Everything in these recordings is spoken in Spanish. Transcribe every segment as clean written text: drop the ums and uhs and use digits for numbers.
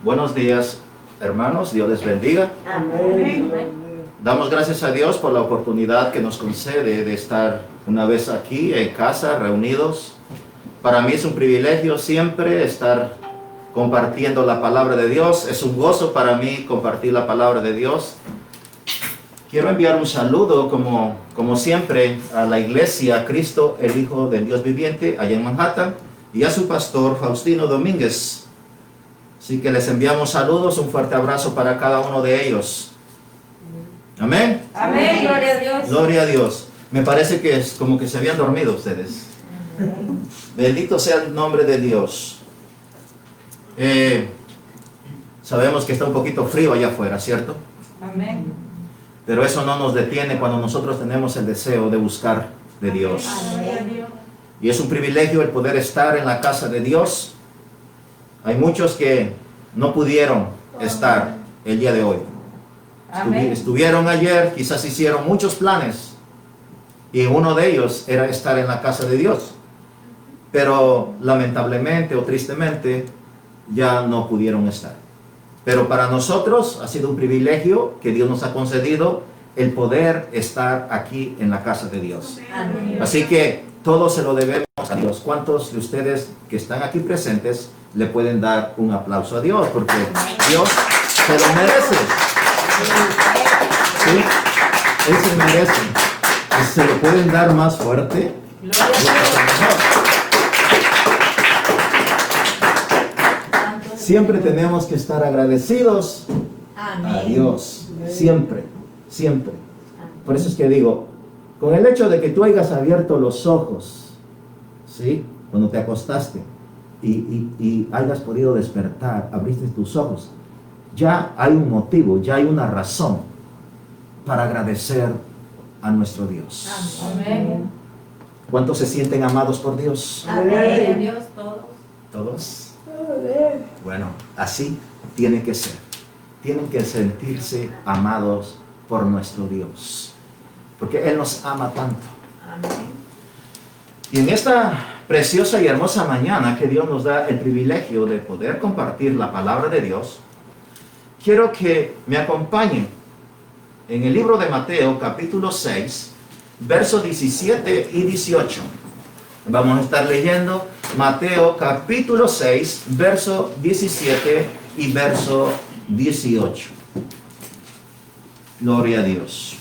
Buenos días, hermanos, Dios les bendiga. Amén. Damos gracias a Dios por la oportunidad que nos concede de estar una vez aquí en casa, reunidos. Para mí es un privilegio siempre estar compartiendo la palabra de Dios. Es un gozo para mí compartir la palabra de Dios. Quiero enviar un saludo, como siempre, a la iglesia Cristo, el Hijo del Dios Viviente, allá en Manhattan, y a su pastor Faustino Domínguez. Así que les enviamos saludos, un fuerte abrazo para cada uno de ellos. Amén. Amén. Gloria a Dios. Gloria a Dios. Me parece que es como que se habían dormido ustedes. Bendito sea el nombre de Dios. Sabemos que está un poquito frío allá afuera, ¿cierto? Amén. Pero eso no nos detiene cuando nosotros tenemos el deseo de buscar de Dios. Amén. Y es un privilegio el poder estar en la casa de Dios. Hay muchos que no pudieron estar el día de hoy. Amén. Estuvieron ayer, quizás hicieron muchos planes. Y uno de ellos era estar en la casa de Dios. Pero lamentablemente o tristemente ya no pudieron estar. Pero para nosotros ha sido un privilegio que Dios nos ha concedido el poder estar aquí en la casa de Dios. Amén. Así que todo se lo debemos a Dios. ¿Cuántos de ustedes que están aquí presentes le pueden dar un aplauso a Dios? Porque Dios se lo merece. ¿Sí? Él se merece. ¿Y se lo pueden dar más fuerte? Gloria a Dios. Siempre tenemos que estar agradecidos a Amén. Dios. Siempre, siempre. Por eso es que digo, con el hecho de que tú hayas abierto los ojos, ¿sí? Cuando te acostaste y hayas podido despertar, abriste tus ojos, ya hay un motivo, ya hay una razón para agradecer a nuestro Dios. Amén. ¿Cuántos se sienten amados por Dios? Amén. Dios todos. ¿Todos? Bueno, así tiene que ser. Tienen que sentirse amados por nuestro Dios, porque Él nos ama tanto. Amén. Y en esta preciosa y hermosa mañana que Dios nos da el privilegio de poder compartir la palabra de Dios, quiero que me acompañen en el libro de Mateo, capítulo 6, versos 17 y 18. Vamos a estar leyendo Mateo, capítulo 6, verso 17 y verso 18. Gloria a Dios.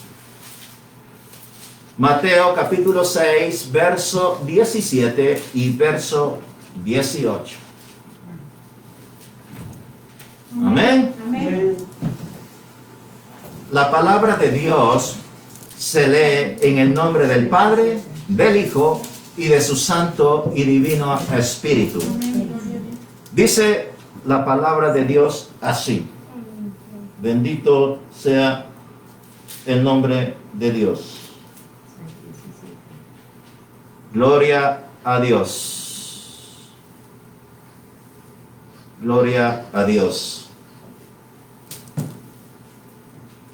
Mateo capítulo 6, verso 17 y verso 18. Amén. Amén. La palabra de Dios se lee en el nombre del Padre, del Hijo y de su Santo y Divino Espíritu. Dice la palabra de Dios así. Bendito sea el nombre de Dios. Gloria a Dios. Gloria a Dios.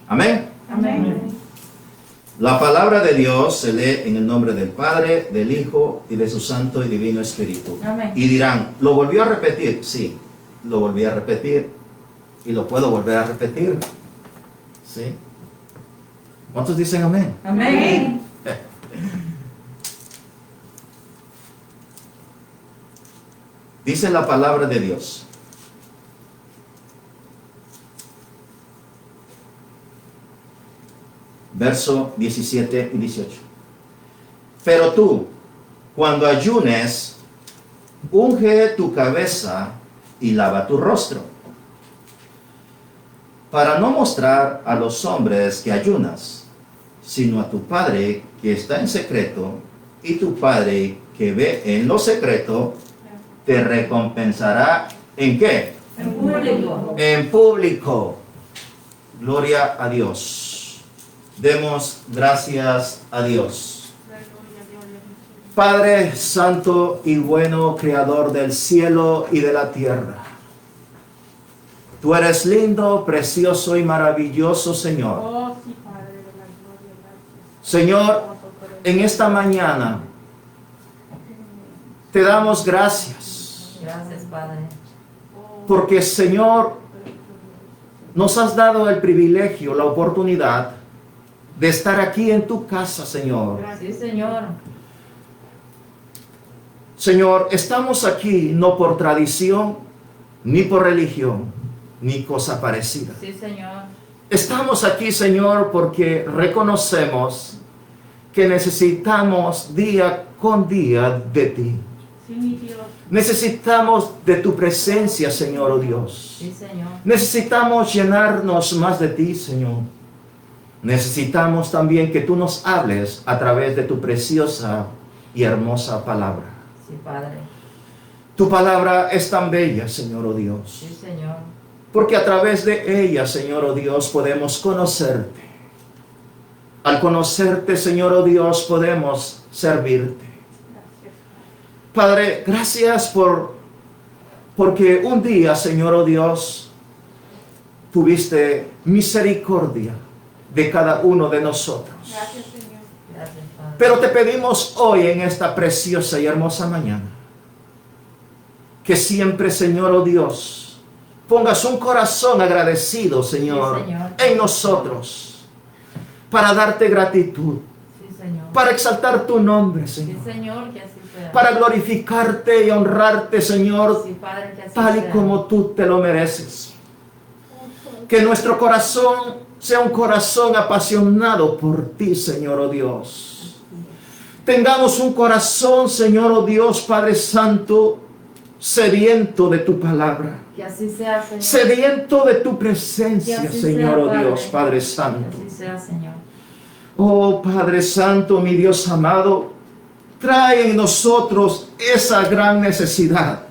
Amén. Amén. La palabra de Dios se lee en el nombre del Padre, del Hijo y de su Santo y Divino Espíritu. Amén. Y dirán, ¿lo volvió a repetir? Sí, lo volví a repetir. Y lo puedo volver a repetir. ¿Sí? ¿Cuántos dicen amén? Amén. Dice la palabra de Dios. Verso 17 y 18. Pero tú, cuando ayunes, unge tu cabeza y lava tu rostro, para no mostrar a los hombres que ayunas, sino a tu Padre que está en secreto, y tu Padre que ve en lo secreto, te recompensará ¿en qué? En público. En público. Gloria a Dios. Demos gracias a Dios. Padre santo y bueno, creador del cielo y de la tierra. Tú eres lindo, precioso y maravilloso, Señor. Señor, en esta mañana te damos gracias. Gracias, Padre. Porque, Señor, nos has dado el privilegio, la oportunidad de estar aquí en tu casa, Señor. Sí, Señor. Señor, estamos aquí no por tradición, ni por religión, ni cosa parecida. Sí, Señor. Estamos aquí, Señor, porque reconocemos que necesitamos día con día de ti. Sí, mi Dios. Necesitamos de tu presencia, Señor, oh Dios. Sí, Señor. Necesitamos llenarnos más de ti, Señor. Necesitamos también que tú nos hables a través de tu preciosa y hermosa palabra. Sí, Padre. Tu palabra es tan bella, Señor, oh Dios. Sí, Señor. Porque a través de ella, Señor, oh Dios, podemos conocerte. Al conocerte, Señor, oh Dios, podemos servirte. Padre, gracias porque un día, Señor, oh Dios, tuviste misericordia de cada uno de nosotros. Gracias, Señor. Gracias, Padre. Pero te pedimos hoy en esta preciosa y hermosa mañana que siempre, Señor, oh Dios, pongas un corazón agradecido, Señor, Sí, Señor. en nosotros para darte gratitud, Sí, Señor. para exaltar tu nombre, Sí, Señor, Señor, que así sea. para glorificarte y honrarte, Señor, Sí, Padre, que así tal y sea. como tú te lo mereces. Que nuestro corazón sea un corazón apasionado por ti, Señor, oh Dios. Tengamos un corazón, Señor, oh Dios, Padre Santo, sediento de tu palabra, Que así sea, Señor. sediento de tu presencia, Que así Señor, sea, oh Padre. Dios, Padre Que Santo. así sea, Señor. Oh Padre Santo, mi Dios amado, trae en nosotros esa gran necesidad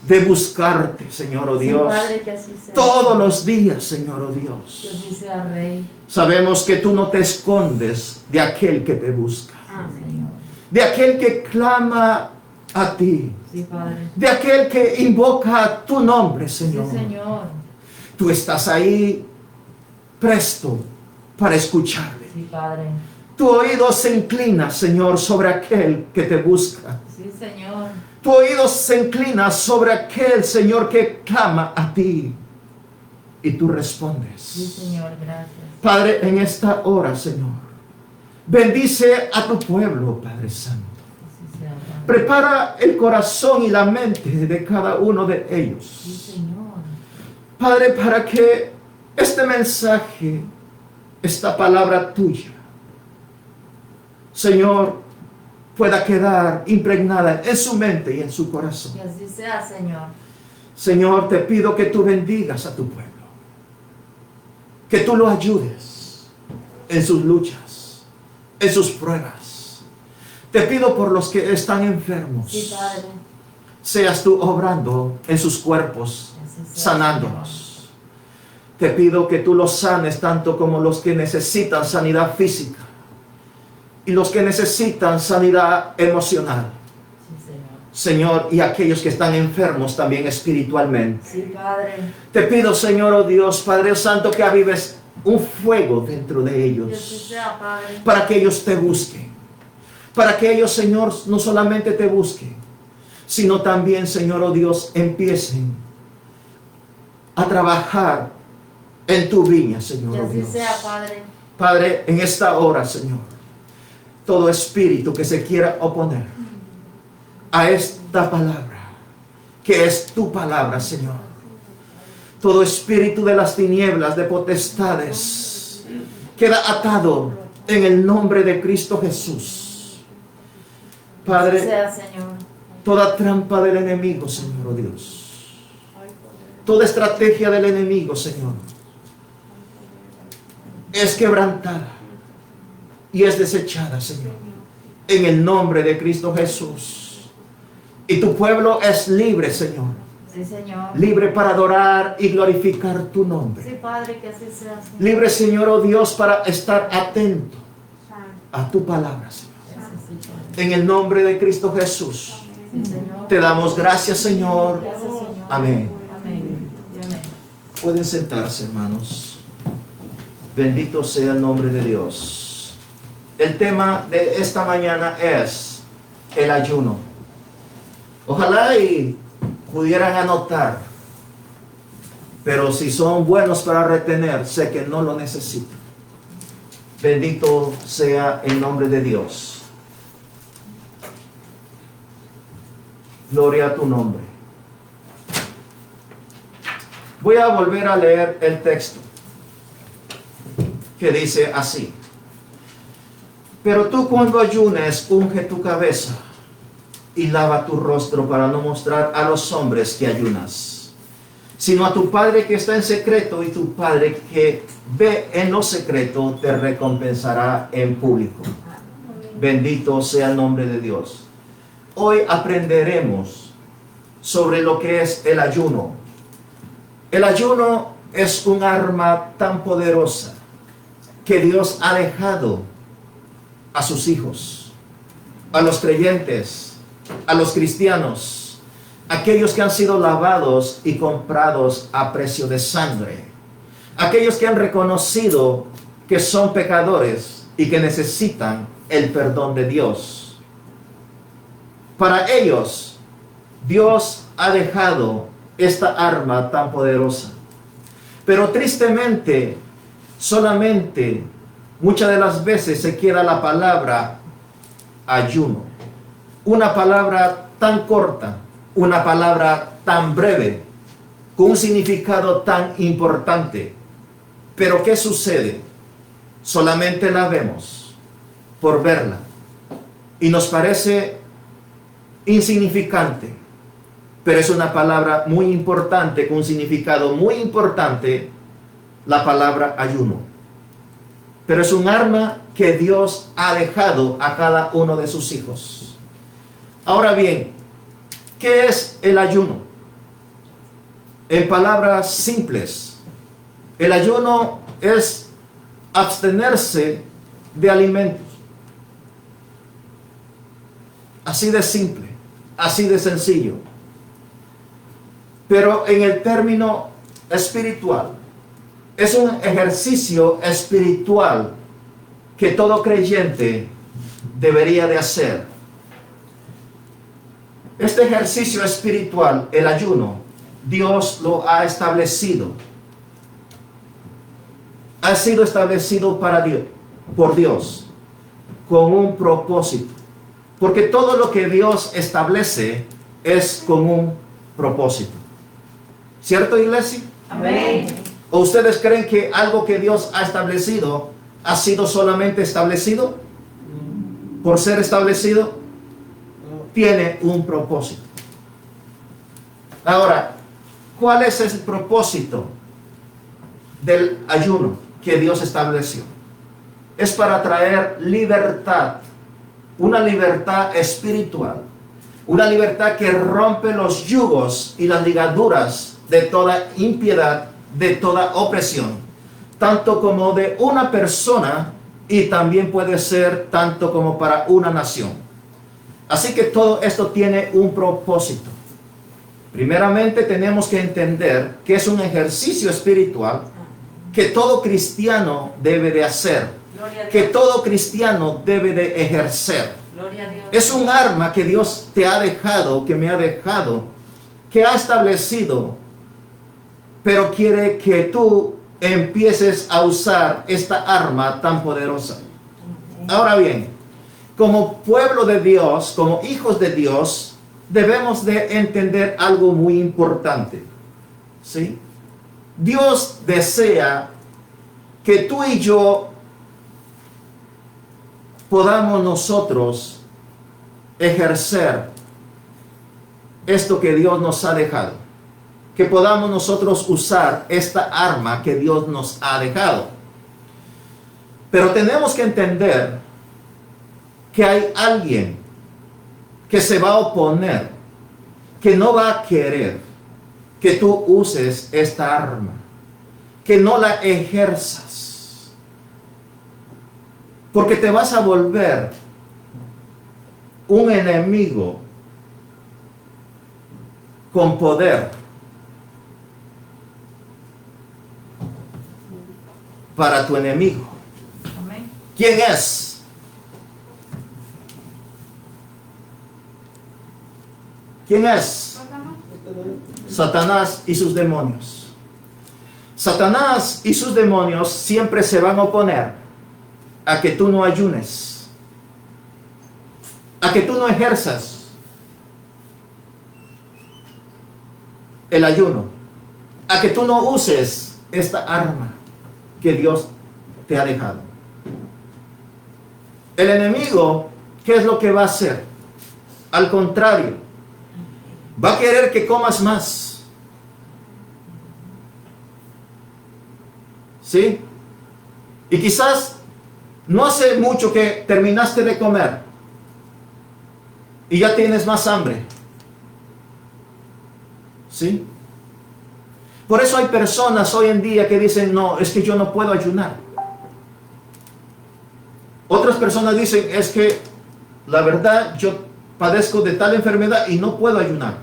de buscarte, Señor, oh Sí, Dios, Padre, que así sea. todos los días, Señor, oh Que Dios. así sea, Rey. Sabemos que tú no te escondes de aquel que te busca, Sí, Señor. de aquel que clama a ti, Sí, Padre. de aquel que invoca tu nombre, Sí, Señor. Señor. Tú estás ahí presto para escucharle. Sí, Padre. Tu oído se inclina, Señor, sobre aquel que te busca. Sí, Señor. Tu oído se inclina sobre aquel, Señor, que clama a ti. Y tú respondes. Sí, Señor, gracias. Padre, en esta hora, Señor, bendice a tu pueblo, Padre Santo. Así sea, Padre. Prepara el corazón y la mente de cada uno de Sí, ellos. Señor. Padre, para que este mensaje, esta palabra tuya, Señor, pueda quedar impregnada en su mente y en su corazón. Que así sea, Señor. Señor, te pido que tú bendigas a tu pueblo, que tú lo ayudes en sus luchas, en sus pruebas. Te pido por los que están enfermos, Sí, Padre. seas tú obrando en sus cuerpos, Que así sea, sanándolos. Te pido que tú los sanes tanto como los que necesitan sanidad física y los que necesitan sanidad emocional. Sí, Señor. Señor, y aquellos que están enfermos también espiritualmente. Sí, Padre. Te pido, Señor, oh Dios, Padre Santo, que avives un fuego dentro de Que así ellos, sea, Padre. para que ellos te busquen, para que ellos, Señor, no solamente te busquen, sino también, Señor, oh Dios, empiecen a trabajar en tu viña, Que Señor, oh así Dios. sea, Padre. Padre, en esta hora, Señor, todo espíritu que se quiera oponer a esta palabra, que es tu palabra, Señor, todo espíritu de las tinieblas, de potestades, queda atado en el nombre de Cristo Jesús. Que así Padre, sea, Señor. toda trampa del enemigo, Señor, oh Dios, toda estrategia del enemigo, Señor, es quebrantada y es desechada, Señor, en el nombre de Cristo Jesús. Y tu pueblo es libre, Señor, Sí, Señor. libre para adorar y glorificar tu Sí, nombre. Padre, que así sea, Señor. Libre, Señor, oh Dios, para estar atento a tu palabra, Señor. Que así sea, Padre. En el nombre de Cristo Jesús, Sí, Señor. te damos gracias, Señor. Gracias, Señor. Amén. Amén. Y amén. Pueden sentarse, hermanos. Bendito sea el nombre de Dios. El tema de esta mañana es el ayuno. Ojalá y pudieran anotar Pero si son buenos para retener, sé que no lo necesito. Bendito sea el nombre de Dios. Gloria a tu nombre. Voy a volver a leer el texto que dice así. Pero tú cuando ayunes, unge tu cabeza y lava tu rostro para no mostrar a los hombres que ayunas, sino a tu Padre que está en secreto, y tu Padre que ve en lo secreto te recompensará en público. Bendito sea el nombre de Dios. Hoy aprenderemos sobre lo que es el ayuno. El ayuno es un arma tan poderosa que Dios ha dejado a sus hijos, a los creyentes, a los cristianos, aquellos que han sido lavados y comprados a precio de sangre, aquellos que han reconocido que son pecadores y que necesitan el perdón de Dios. Para ellos, Dios ha dejado esta arma tan poderosa. Pero tristemente, solamente muchas de las veces se queda la palabra ayuno. Una palabra tan corta, una palabra tan breve, con un significado tan importante. Pero ¿qué sucede? Solamente la vemos por verla y nos parece insignificante, pero es una palabra muy importante, con un significado muy importante, la palabra ayuno. Pero es un arma que Dios ha dejado a cada uno de sus hijos. Ahora bien, ¿qué es el ayuno? En palabras simples, el ayuno es abstenerse de alimentos. Así de simple, así de sencillo. Pero en el término espiritual, es un ejercicio espiritual que todo creyente debería de hacer. Este ejercicio espiritual, el ayuno, Dios lo ha establecido. Ha sido establecido para Dios, por Dios, con un propósito. Porque todo lo que Dios establece es con un propósito. ¿Cierto, iglesia? Amén. ¿O ustedes creen que algo que Dios ha establecido ha sido solamente establecido? Por ser establecido, tiene un propósito. Ahora, ¿cuál es el propósito del ayuno que Dios estableció? Es para traer libertad, una libertad espiritual, una libertad que rompe los yugos y las ligaduras de toda impiedad, de toda opresión, tanto como de una persona, y también puede ser tanto como para una nación. Así que todo esto tiene un propósito. Primeramente tenemos que entender que es un ejercicio espiritual que todo cristiano debe de hacer, que todo cristiano debe de ejercer. Gloria a Dios. Es un arma que Dios te ha dejado, que me ha dejado, que ha establecido, pero quiere que tú empieces a usar esta arma tan poderosa. Ahora bien, como pueblo de Dios, como hijos de Dios, debemos de entender algo muy importante. ¿Sí? Dios desea que tú y yo podamos nosotros ejercer esto que Dios nos ha dejado. Que podamos nosotros usar esta arma que Dios nos ha dejado. Pero tenemos que entender que hay alguien que se va a oponer, que no va a querer que tú uses esta arma, que no la ejerzas, porque te vas a volver un enemigo con poder para tu enemigo. Amén. ¿Quién es? ¿Quién es? Satanás y sus demonios. Satanás y sus demonios siempre se van a oponer a que tú no ayunes, a que tú no ejerzas el ayuno, a que tú no uses esta arma que Dios te ha dejado. El enemigo, ¿qué es lo que va a hacer? Al contrario, va a querer que comas más. ¿Sí? Y quizás no hace mucho que terminaste de comer y ya tienes más hambre. ¿Sí? Por eso hay personas hoy en día que dicen, no, es que yo no puedo ayunar. Otras personas dicen, es que la verdad yo padezco de tal enfermedad y no puedo ayunar.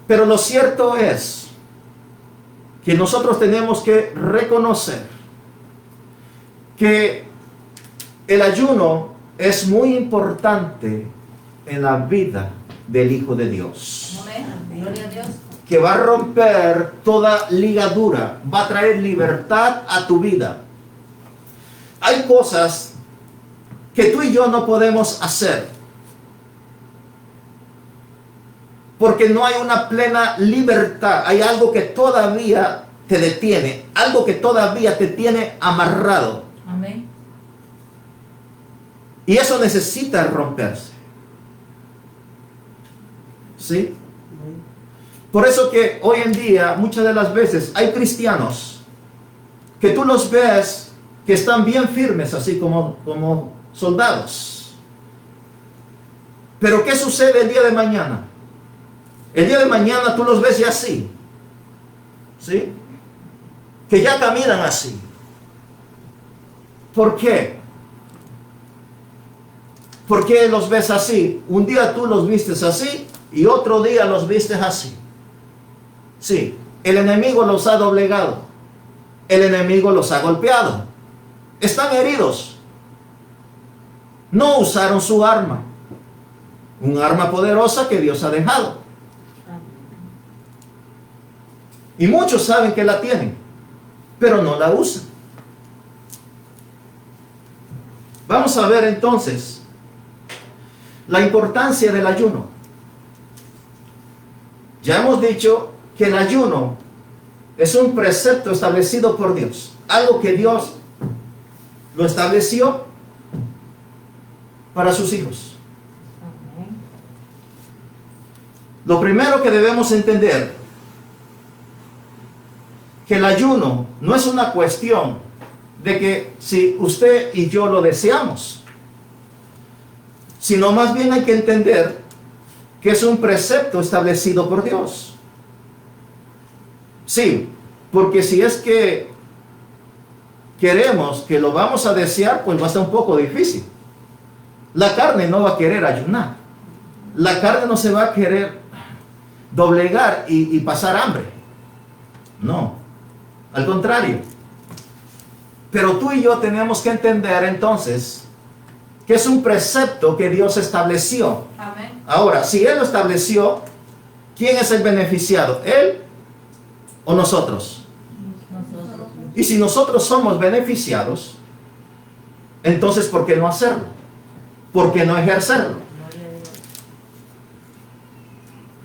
Pero lo cierto es que nosotros tenemos que reconocer que el ayuno es muy importante en la vida del Hijo de Dios. Amén. Gloria a Dios. Que va a romper toda ligadura, va a traer libertad a tu vida. Hay cosas que tú y yo no podemos hacer porque no hay una plena libertad. Hay algo que todavía te detiene, algo que todavía te tiene amarrado. Amén. Y eso necesita romperse. ¿Sí? Por eso que hoy en día, muchas de las veces, hay cristianos que tú los ves que están bien firmes, así como soldados. Pero ¿qué sucede el día de mañana? El día de mañana tú los ves ya así. ¿Sí? Que ya caminan así. ¿Por qué? ¿Por qué los ves así? Un día tú los vistes así y otro día los vistes así. Sí, el enemigo los ha doblegado. El enemigo los ha golpeado. Están heridos. No usaron su arma. Un arma poderosa que Dios ha dejado. Y muchos saben que la tienen, pero no la usan. Vamos a ver entonces la importancia del ayuno. Ya hemos dicho que el ayuno es un precepto establecido por Dios. Algo que Dios lo estableció para sus hijos. Lo primero que debemos entender, que el ayuno no es una cuestión de que si usted y yo lo deseamos, sino más bien hay que entender que es un precepto establecido por Dios. Sí, porque si es que queremos que lo vamos a desear, pues va a ser un poco difícil. La carne no va a querer ayunar. La carne no se va a querer doblegar y pasar hambre. No, al contrario. Pero tú y yo tenemos que entender entonces que es un precepto que Dios estableció. Amén. Ahora, si Él lo estableció, ¿quién es el beneficiado? ¿Él o nosotros? Nosotros. Y si nosotros somos beneficiados, entonces ¿por qué no hacerlo? ¿Por qué no ejercerlo?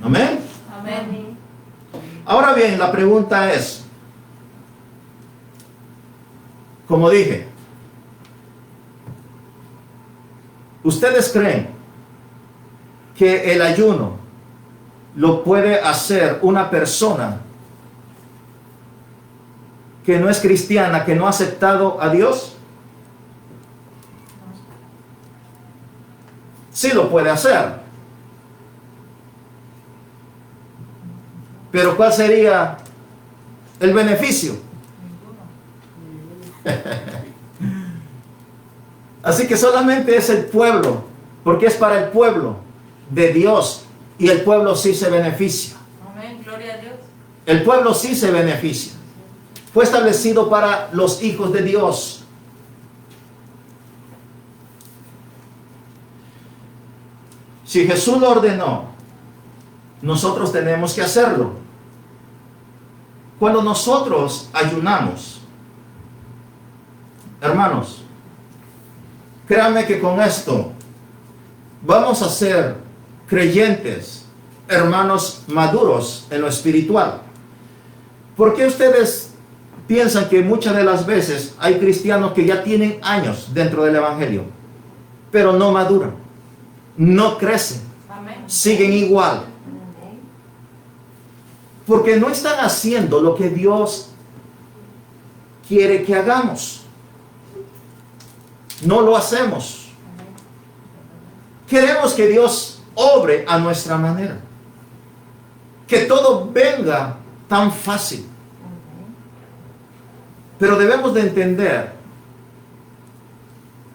Amén. Amén. Ahora bien, la pregunta es, como dije, ¿ustedes creen que el ayuno lo puede hacer una persona que no es cristiana, que no ha aceptado a Dios? Sí lo puede hacer. Pero ¿cuál sería el beneficio? Así que solamente es el pueblo, porque es para el pueblo de Dios, y el pueblo sí se beneficia. Amén. Gloria a Dios. El pueblo sí se beneficia. Fue establecido para los hijos de Dios. Si Jesús lo ordenó, nosotros tenemos que hacerlo. cuando nosotros ayunamos, hermanos, créanme que con esto vamos a ser creyentes, hermanos maduros en lo espiritual. ¿Por qué ustedes piensan que muchas de las veces hay cristianos que ya tienen años dentro del Evangelio, pero no maduran, no crecen, Amén. siguen igual? Porque no están haciendo lo que Dios quiere que hagamos. No lo hacemos. Queremos que Dios obre a nuestra manera. Que todo venga tan fácil. Pero debemos de entender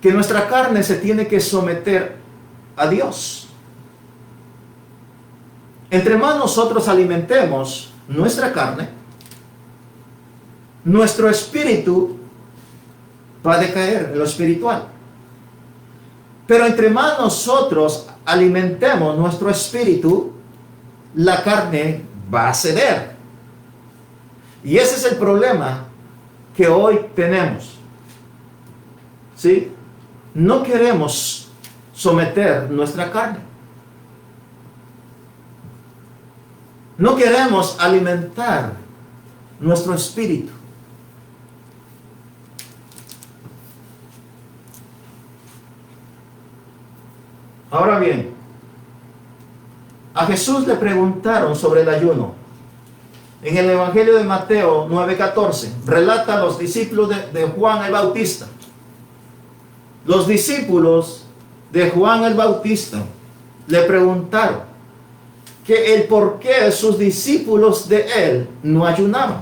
que nuestra carne se tiene que someter a Dios. Entre más nosotros alimentemos nuestra carne, nuestro espíritu va a decaer en lo espiritual. Pero entre más nosotros alimentemos nuestro espíritu, la carne va a ceder. Y ese es el problema que hoy tenemos. ¿Sí? No queremos someter nuestra carne. No queremos alimentar nuestro espíritu. Ahora bien, a Jesús le preguntaron sobre el ayuno. En el Evangelio de Mateo 9:14, relata a los discípulos de Juan el Bautista. Los discípulos de Juan el Bautista le preguntaron que el por qué sus discípulos de él no ayunaban.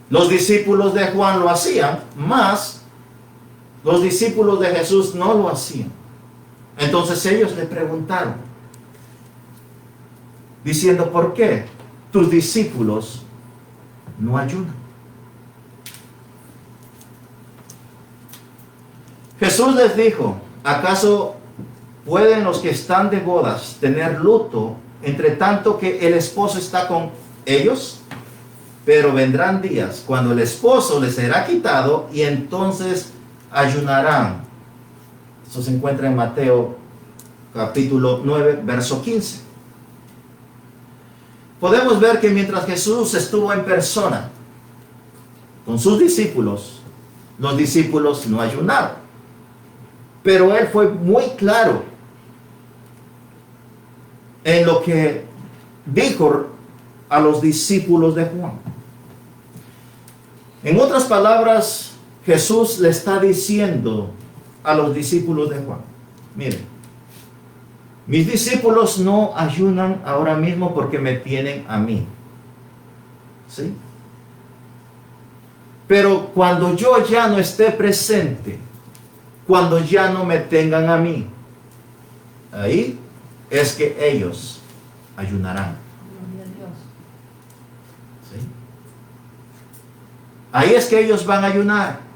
Los discípulos de Juan lo hacían, mas los discípulos de Jesús no lo hacían. Entonces ellos le preguntaron, diciendo, ¿por qué tus discípulos no ayunan? Jesús les dijo, ¿acaso pueden los que están de bodas tener luto entre tanto que el esposo está con ellos? Pero vendrán días cuando el esposo les será quitado y entonces ayunarán. Eso se encuentra en Mateo capítulo 9, verso 15. Podemos ver que mientras Jesús estuvo en persona con sus discípulos, los discípulos no ayunaron. Pero él fue muy claro en lo que dijo a los discípulos de Juan. En otras palabras, Jesús le está diciendo a los discípulos de Juan, miren, mis discípulos no ayunan ahora mismo porque me tienen a mí. ¿Sí? Pero cuando yo ya no esté presente, cuando ya no me tengan a mí, ahí es que ellos ayunarán. ¿Sí? Ahí es que ellos van a ayunar.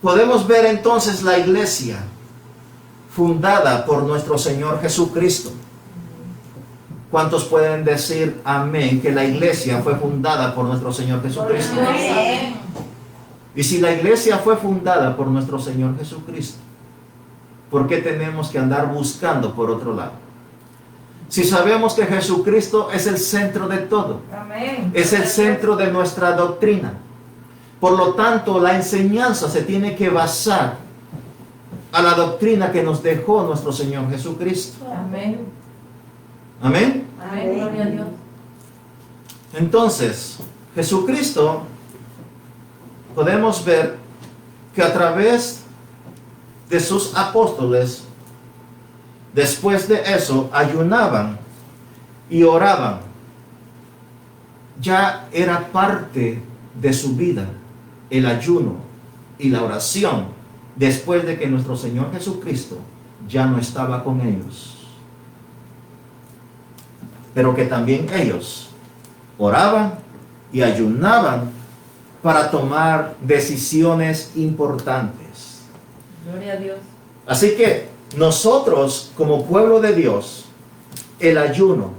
Podemos ver entonces la iglesia fundada por nuestro Señor Jesucristo. ¿Cuántos pueden decir amén que la iglesia fue fundada por nuestro Señor Jesucristo? Amén. Y si la iglesia fue fundada por nuestro Señor Jesucristo, ¿por qué tenemos que andar buscando por otro lado? Si sabemos que Jesucristo es el centro de todo, Amén. es el centro de nuestra doctrina. Por lo tanto, la enseñanza se tiene que basar a la doctrina que nos dejó nuestro Señor Jesucristo. Amén. Amén. Amén. Gloria a Dios. Entonces, Jesucristo, podemos ver que a través de sus apóstoles, después de eso, ayunaban y oraban. Ya era parte de su vida el ayuno y la oración después de que nuestro Señor Jesucristo ya no estaba con ellos. Pero que también ellos oraban y ayunaban para tomar decisiones importantes. Gloria a Dios. Así que nosotros como pueblo de Dios, el ayuno,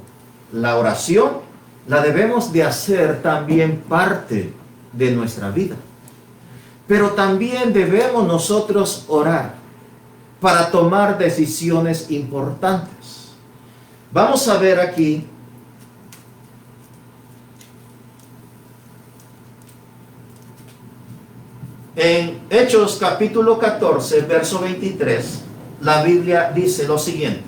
la oración, la debemos de hacer también parte de nuestra vida. Pero también debemos nosotros orar para tomar decisiones importantes. Vamos a ver aquí en Hechos capítulo 14, verso 23, la Biblia dice lo siguiente: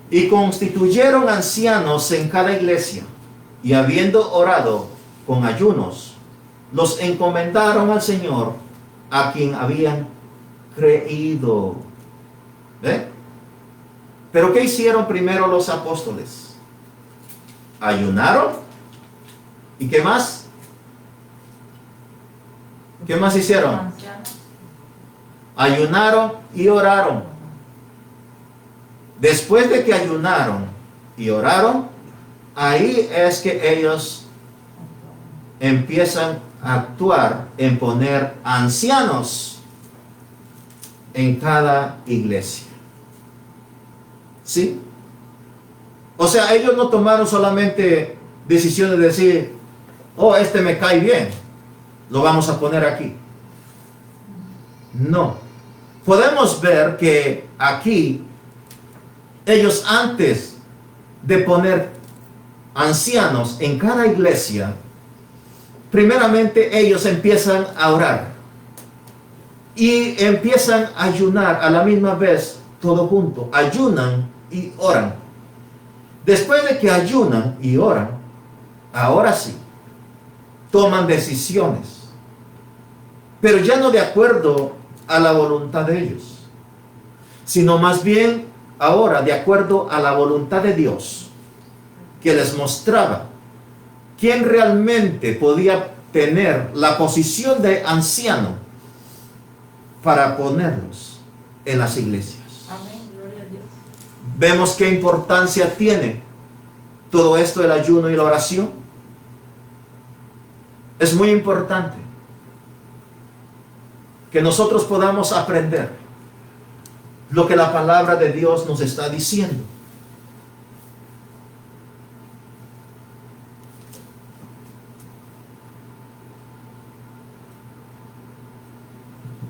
y constituyeron ancianos en cada iglesia, y habiendo orado con ayunos, los encomendaron al Señor, a quien habían creído. ¿Ve? Pero ¿qué hicieron primero los apóstoles? Ayunaron. ¿Y qué más? ¿Qué más hicieron? Ayunaron y oraron. Después de que ayunaron y oraron, ahí es que ellos empiezan a actuar en poner ancianos en cada iglesia. ¿Sí? O sea, ellos no tomaron solamente decisiones de decir, oh, este me cae bien, lo vamos a poner aquí. No. Podemos ver que aquí ellos, antes de poner ancianos en cada iglesia, primeramente ellos empiezan a orar y empiezan a ayunar a la misma vez, todo junto. Ayunan y oran. Después de que ayunan y oran, ahora sí, toman decisiones, pero ya no de acuerdo a la voluntad de ellos, sino más bien ahora de acuerdo a la voluntad de Dios, que les mostraba quién realmente podía tener la posición de anciano para ponerlos en las iglesias. Amén, gloria a Dios. Vemos qué importancia tiene todo esto del ayuno y la oración. Es muy importante que nosotros podamos aprender lo que la palabra de Dios nos está diciendo.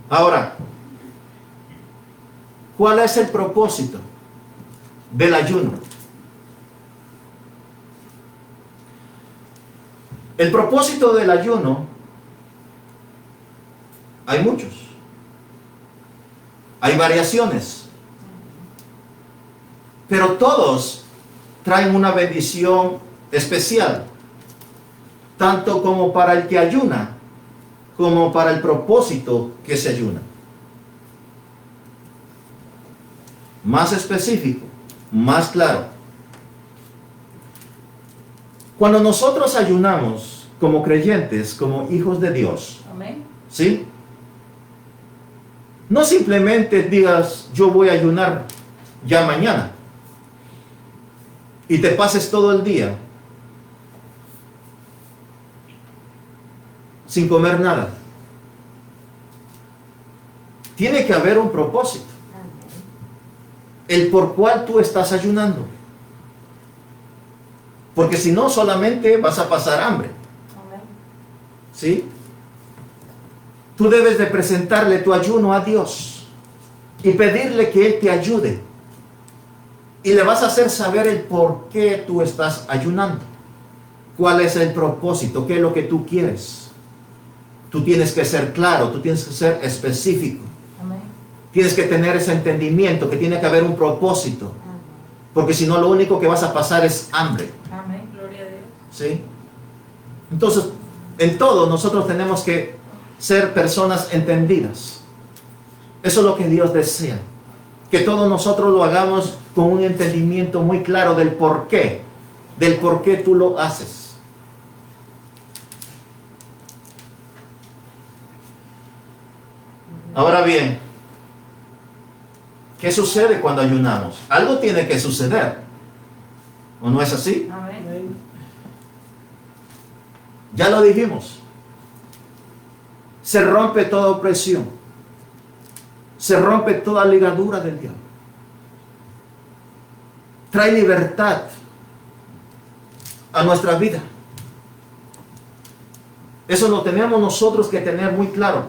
Ahora, ¿cuál es el propósito del ayuno? El propósito del ayuno, hay muchos. Hay variaciones. Pero todos traen una bendición especial, tanto como para el que ayuna, como para el propósito que se ayuna. Más específico, más claro. Cuando nosotros ayunamos como creyentes, como hijos de Dios, Amén. ¿sí? No simplemente digas, yo voy a ayunar ya mañana, y te pases todo el día sin comer nada. Tiene que haber un propósito, el por cual tú estás ayunando, porque si no solamente vas a pasar hambre. Amén. ¿Sí? Tú debes de presentarle tu ayuno a Dios y pedirle que Él te ayude, y le vas a hacer saber el por qué tú estás ayunando, cuál es el propósito, qué es lo que tú quieres. Tú tienes que ser claro, tú tienes que ser específico. Amén. Tienes que tener ese entendimiento que tiene que haber un propósito, Amén. porque si no lo único que vas a pasar es hambre. Amén, gloria a Dios. ¿Sí? Entonces, en todo nosotros tenemos que ser personas entendidas. Eso es lo que Dios desea, que todos nosotros lo hagamos con un entendimiento muy claro del por qué tú lo haces. Ahora bien, ¿qué sucede cuando ayunamos? Algo tiene que suceder, ¿o no es así? Amén. Ya lo dijimos. Se rompe toda opresión. se rompe toda ligadura del diablo. Trae libertad a nuestra vida. Eso lo tenemos nosotros que tener muy claro.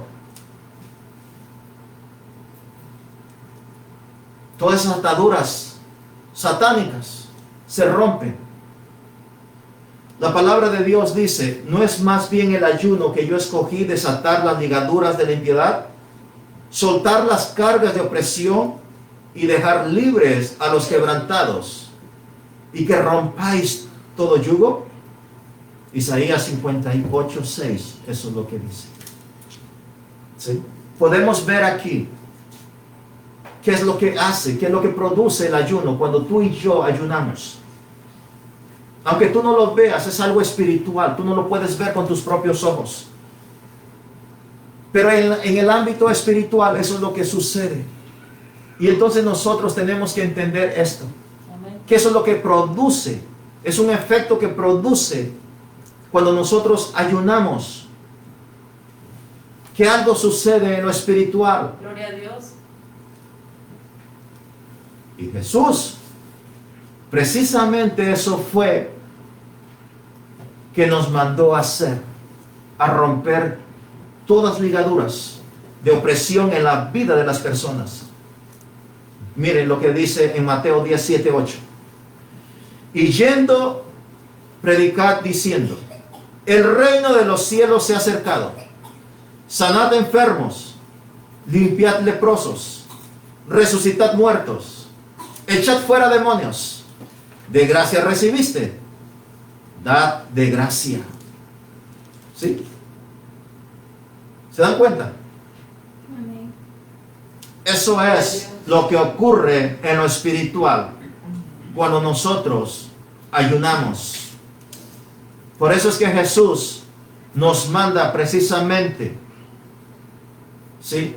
Todas esas ataduras satánicas se rompen. La palabra de Dios dice, ¿no es más bien el ayuno que yo escogí desatar las ligaduras de la impiedad, soltar las cargas de opresión y dejar libres a los quebrantados, y que rompáis todo yugo? Isaías 58:6, eso es lo que dice. ¿Sí? Podemos ver aquí qué es lo que hace, qué es lo que produce el ayuno cuando tú y yo ayunamos. Aunque tú no lo veas, es algo espiritual, tú no lo puedes ver con tus propios ojos. Pero en el ámbito espiritual eso es lo que sucede. Y entonces nosotros tenemos que entender esto. Que eso es lo que produce, es un efecto que produce cuando nosotros ayunamos. Que algo sucede en lo espiritual. Gloria a Dios. Y Jesús, precisamente eso fue que nos mandó a hacer, a romper todas ligaduras de opresión en la vida de las personas. Miren lo que dice en Mateo 17:8. Y yendo, predicad diciendo, el reino de los cielos se ha acercado. Sanad enfermos, limpiad leprosos, resucitad muertos, echad fuera demonios. De gracia recibiste, dad de gracia. ¿Sí? ¿Se dan cuenta? Amén. Eso es lo que ocurre en lo espiritual cuando nosotros ayunamos. Por eso es que Jesús nos manda precisamente, ¿sí?,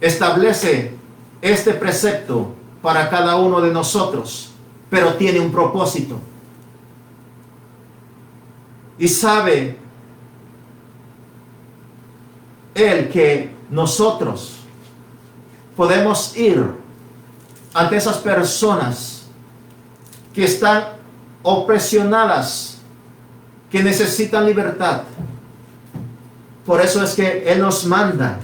establece este precepto para cada uno de nosotros, pero tiene un propósito. Y sabe Él que nosotros podemos ir ante esas personas que están opresionadas, que necesitan libertad. Por eso es que Él nos manda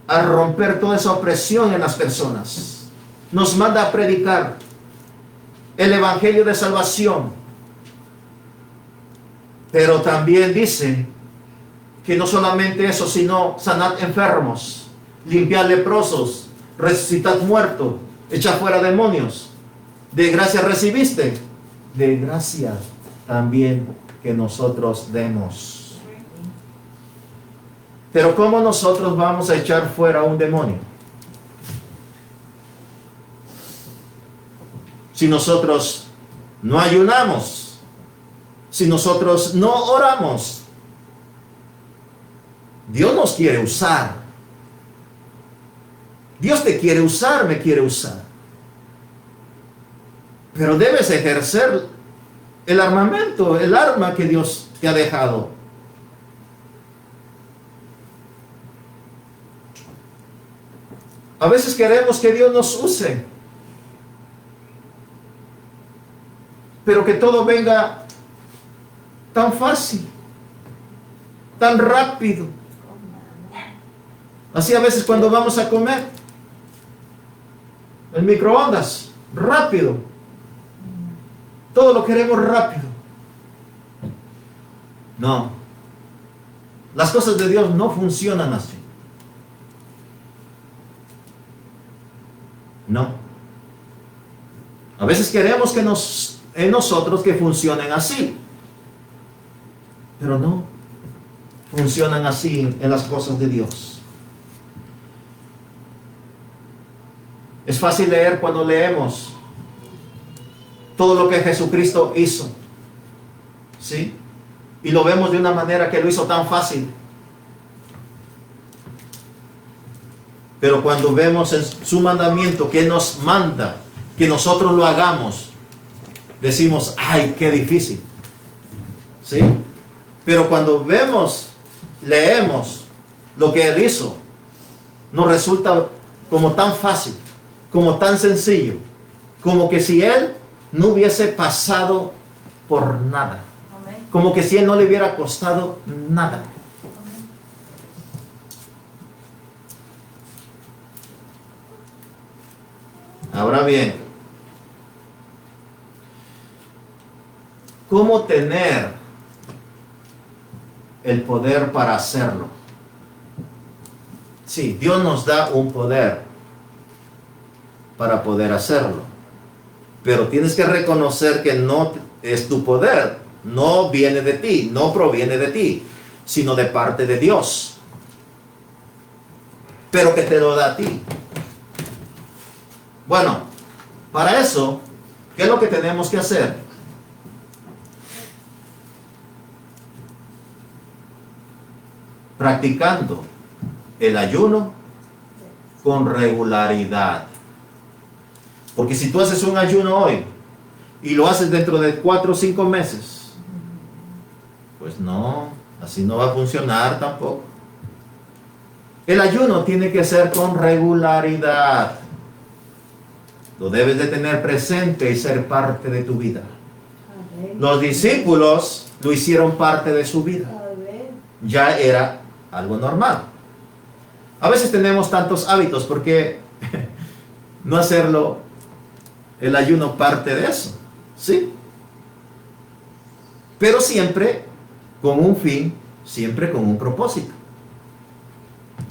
a romper toda esa opresión en las personas. Nos manda a predicar el evangelio de salvación. Pero también dice que no solamente eso, sino sanad enfermos, limpiad leprosos, resucitad muertos, echad fuera demonios. De gracia recibiste, de gracia también que nosotros demos. Pero ¿cómo nosotros vamos a echar fuera un demonio? Si nosotros no ayunamos, si nosotros no oramos. Dios nos quiere usar. Dios te quiere usar, me quiere usar. Pero debes ejercer el armamento, el arma que Dios te ha dejado. A veces queremos que Dios nos use, pero que todo venga tan fácil, tan rápido. Así a veces cuando vamos a comer, el microondas, rápido. Todo lo queremos rápido. No. Las cosas de Dios no funcionan así. No. A veces queremos que en nosotros que funcionen así. Pero no funcionan así en las cosas de Dios. Es fácil leer cuando leemos todo lo que Jesucristo hizo, ¿sí? Y lo vemos de una manera que lo hizo tan fácil. Pero cuando vemos en su mandamiento que nos manda que nosotros lo hagamos, decimos, ¡ay, qué difícil! ¿Sí? Pero cuando leemos lo que Él hizo, nos resulta como tan fácil, como tan sencillo, como que si él no hubiese pasado por nada, Amén. como que si él no le hubiera costado nada. Ahora bien, ¿cómo tener el poder para hacerlo? Sí, Dios nos da un poder para poder hacerlo, pero tienes que reconocer que no es tu poder, no viene de ti, no proviene de ti, sino de parte de Dios, pero que te lo da a ti. Bueno, para eso, ¿qué es lo que tenemos que hacer? Practicando el ayuno con regularidad. Porque si tú haces un ayuno hoy y lo haces dentro de 4 o 5 meses, pues no, así no va a funcionar tampoco. El ayuno tiene que ser con regularidad. Lo debes de tener presente y ser parte de tu vida. Los discípulos lo hicieron parte de su vida. Ya era algo normal. A veces tenemos tantos hábitos, ¿por qué no hacerlo el ayuno parte de eso? ¿Sí? Pero siempre con un fin, siempre con un propósito.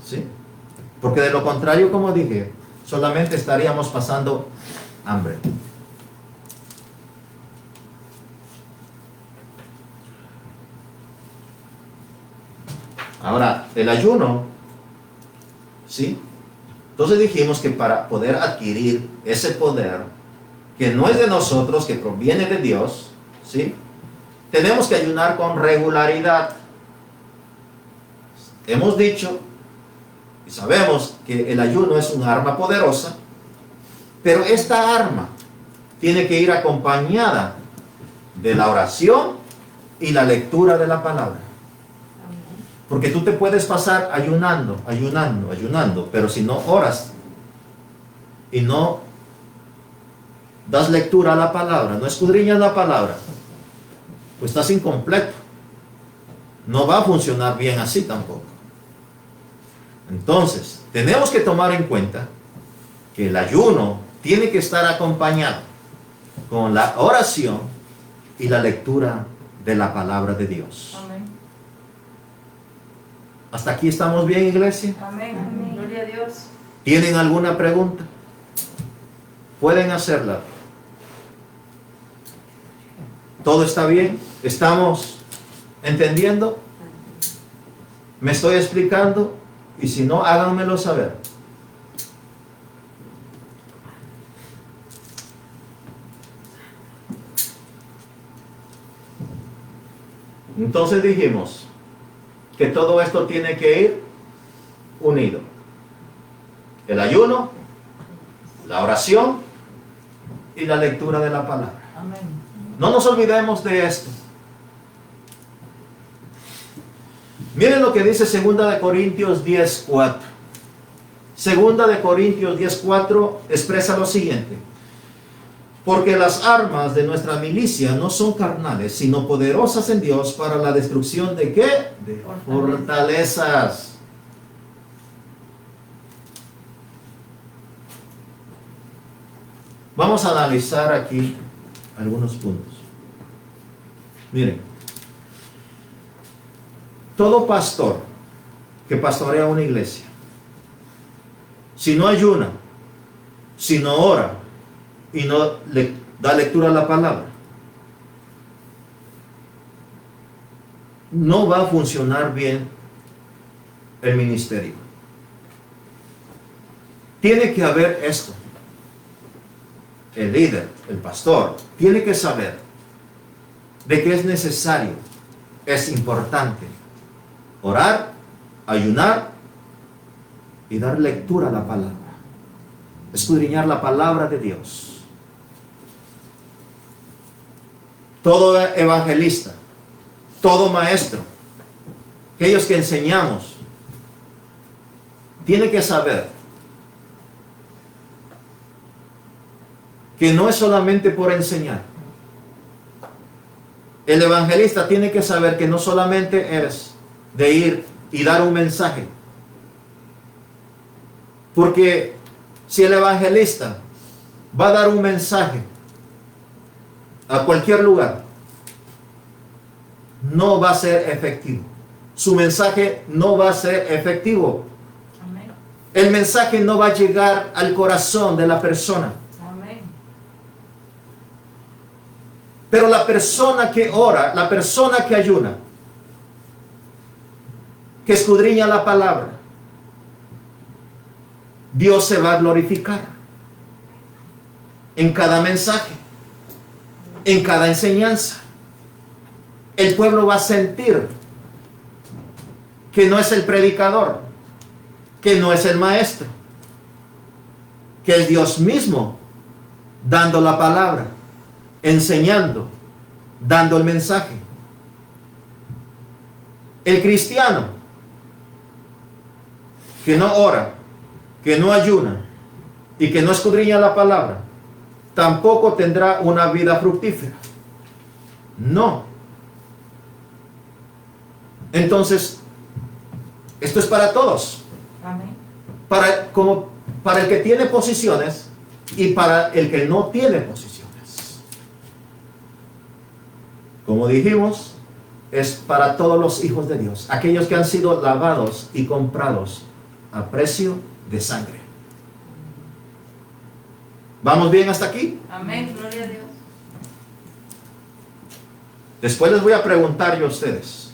¿Sí? Porque de lo contrario, como dije, solamente estaríamos pasando hambre. Ahora, el ayuno, ¿sí? Entonces dijimos que para poder adquirir ese poder, que no es de nosotros, que proviene de Dios, ¿sí? Tenemos que ayunar con regularidad. Hemos dicho y sabemos que el ayuno es un arma poderosa, pero esta arma tiene que ir acompañada de la oración y la lectura de la palabra. Porque tú te puedes pasar ayunando, pero si no oras y no das lectura a la palabra, no escudriñas la palabra, pues estás incompleto. No va a funcionar bien así tampoco. Entonces, tenemos que tomar en cuenta que el ayuno tiene que estar acompañado con la oración y la lectura de la palabra de Dios. Amén. ¿Hasta aquí estamos bien, iglesia? Amén. Amén. Gloria a Dios. ¿Tienen alguna pregunta? Pueden hacerla. ¿Todo está bien? ¿Estamos entendiendo? ¿Me estoy explicando? Y si no, háganmelo saber. Entonces dijimos que todo esto tiene que ir unido. El ayuno, la oración y la lectura de la palabra. Amén. No nos olvidemos de esto. Miren lo que dice 2 de Corintios 10:4. 2 de Corintios 10:4 expresa lo siguiente: porque las armas de nuestra milicia no son carnales, sino poderosas en Dios para la destrucción de ¿qué? De fortalezas. Vamos a analizar aquí algunos puntos. Miren, todo pastor que pastorea una iglesia, si no ayuna, si no ora y no le da lectura a la palabra, no va a funcionar bien el ministerio. Tiene que haber esto. El líder, el pastor, tiene que saber de que es necesario, es importante orar, ayunar y dar lectura a la palabra, escudriñar la palabra de Dios. Todo evangelista, todo maestro, aquellos que enseñamos, tiene que saber que no es solamente por enseñar. El evangelista tiene que saber que no solamente es de ir y dar un mensaje. Porque si el evangelista va a dar un mensaje a cualquier lugar, no va a ser efectivo. Su mensaje no va a ser efectivo. Amén. El mensaje no va a llegar al corazón de la persona. Amén. Pero la persona que ora, la persona que ayuna, que escudriña la palabra, Dios se va a glorificar en cada mensaje, en cada enseñanza. El pueblo va a sentir que no es el predicador, que no es el maestro, que es Dios mismo dando la palabra, enseñando, dando el mensaje. El cristiano que no ora, que no ayuna y que no escudriña la palabra, tampoco tendrá una vida fructífera. No. Entonces, esto es para todos. Amén. Para el que tiene posiciones y para el que no tiene posiciones. Como dijimos, es para todos los hijos de Dios, aquellos que han sido lavados y comprados a precio de sangre. ¿Vamos bien hasta aquí? Amén. Gloria a Dios. Después les voy a preguntar yo a ustedes,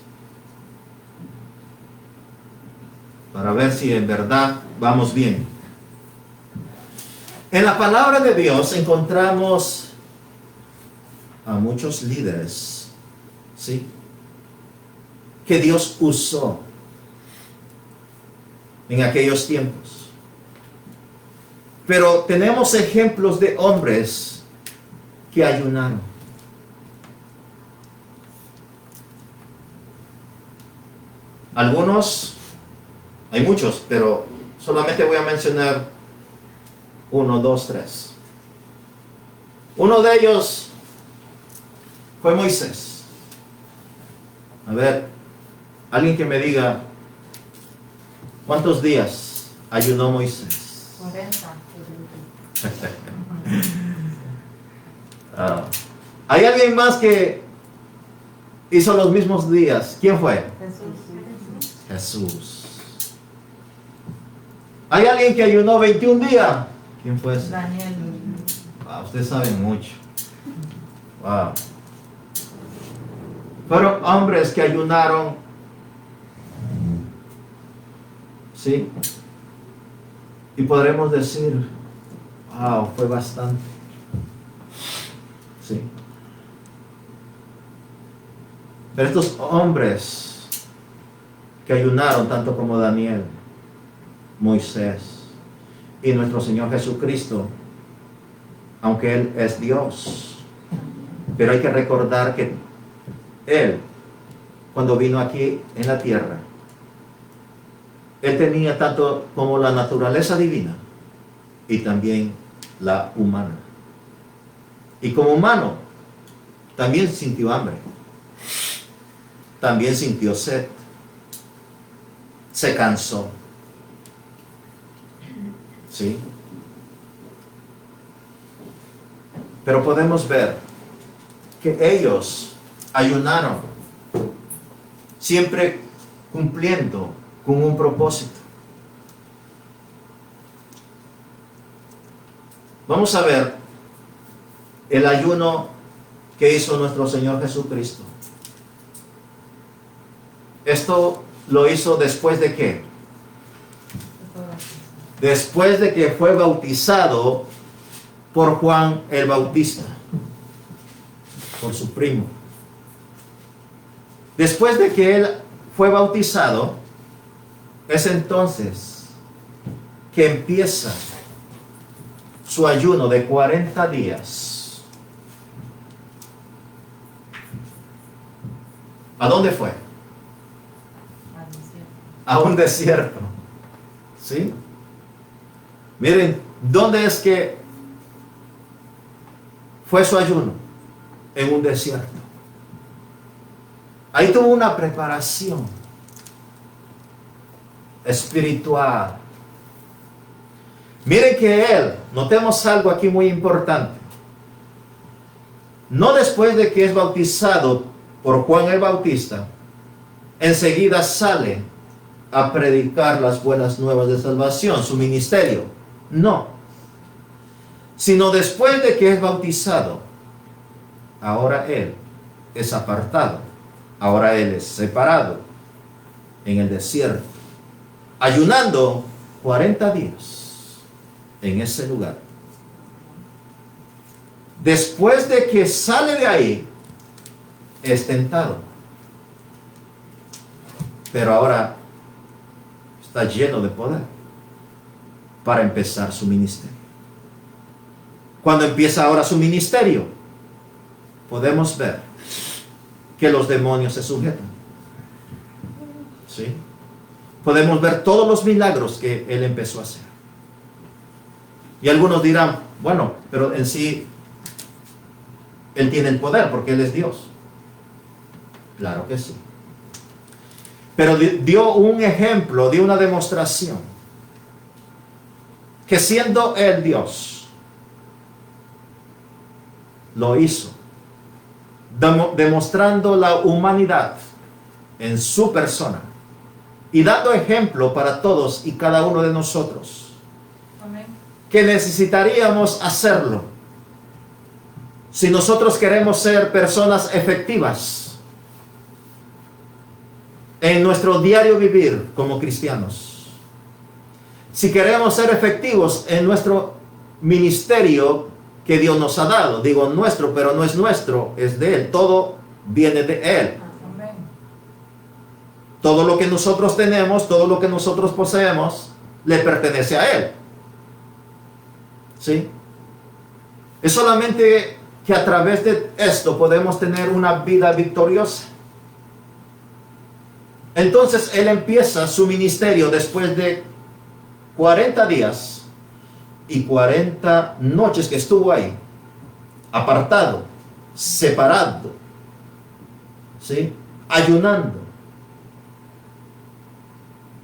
para ver si en verdad vamos bien. En la palabra de Dios encontramos a muchos líderes, ¿sí?, que Dios usó en aquellos tiempos. Pero tenemos ejemplos de hombres que ayunaron. Algunos, hay muchos, pero solamente voy a mencionar 1, 2, 3. Uno de ellos fue Moisés. A ver, alguien que me diga cuántos días ayunó Moisés. 40. ¿Hay alguien más que hizo los mismos días? ¿Quién fue? Jesús. ¿Hay alguien que ayunó 21 días? ¿Quién fue ese? Daniel. Wow, ustedes saben mucho. Wow. Fueron hombres que ayunaron. ¿Sí? Y podremos decir, wow, fue bastante. Sí. Pero estos hombres que ayunaron, tanto como Daniel, Moisés y nuestro Señor Jesucristo, aunque Él es Dios, pero hay que recordar que Él, cuando vino aquí en la tierra, Él tenía tanto como la naturaleza divina y también la humana. Y como humano, también sintió hambre, también sintió sed, se cansó. ¿Sí? Pero podemos ver que ellos ayunaron, siempre cumpliendo con un propósito. Vamos a ver el ayuno que hizo nuestro Señor Jesucristo. Esto lo hizo después de qué? Después de que fue bautizado por Juan el Bautista, por su primo. Después de que él fue bautizado, es entonces que empieza su ayuno de 40 días. ¿A dónde fue? A un desierto. ¿Sí? Miren, ¿dónde es que fue su ayuno en un desierto. Ahí tuvo una preparación espiritual. Miren que él, notemos algo aquí muy importante. No después de que es bautizado por Juan el Bautista, enseguida sale a predicar las buenas nuevas de salvación, su ministerio. No. Sino después de que es bautizado, ahora él es apartado. Ahora él es separado en el desierto, ayunando 40 días en ese lugar. Después de que sale de ahí, es tentado. Pero ahora está lleno de poder para empezar su ministerio. Cuando empieza ahora su ministerio, podemos ver que los demonios se sujetan. ¿Sí? Podemos ver todos los milagros que él empezó a hacer. Y algunos dirán, bueno, pero en sí, él tiene el poder porque él es Dios. Claro que sí. Pero dio un ejemplo, dio una demostración, que siendo él Dios, lo hizo, demostrando la humanidad en su persona y dando ejemplo para todos y cada uno de nosotros. Amén. Que necesitaríamos hacerlo si nosotros queremos ser personas efectivas en nuestro diario vivir como cristianos. Si queremos ser efectivos en nuestro ministerio que Dios nos ha dado. Digo nuestro, pero no es nuestro, es de Él. Todo viene de Él. Amén. Todo lo que nosotros tenemos, todo lo que nosotros poseemos, le pertenece a Él. ¿Sí? Es solamente que a través de esto podemos tener una vida victoriosa. Entonces Él empieza su ministerio después de 40 días y 40 noches que estuvo ahí, apartado, separado, ¿sí? Ayunando.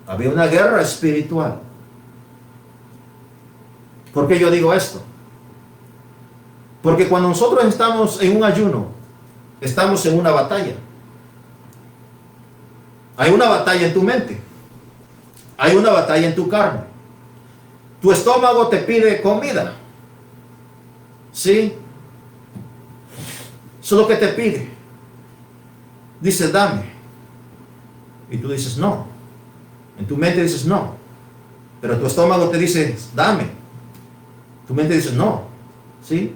Había una guerra espiritual. ¿Por qué yo digo esto? Porque cuando nosotros estamos en un ayuno, estamos en una batalla. Hay una batalla en tu mente. Hay una batalla en tu carne. Tu estómago te pide comida. ¿Sí? Eso es lo que te pide. Dice, dame. Y tú dices, no. En tu mente dices, no. Pero tu estómago te dice, dame. Tu mente dice, no. ¿Sí?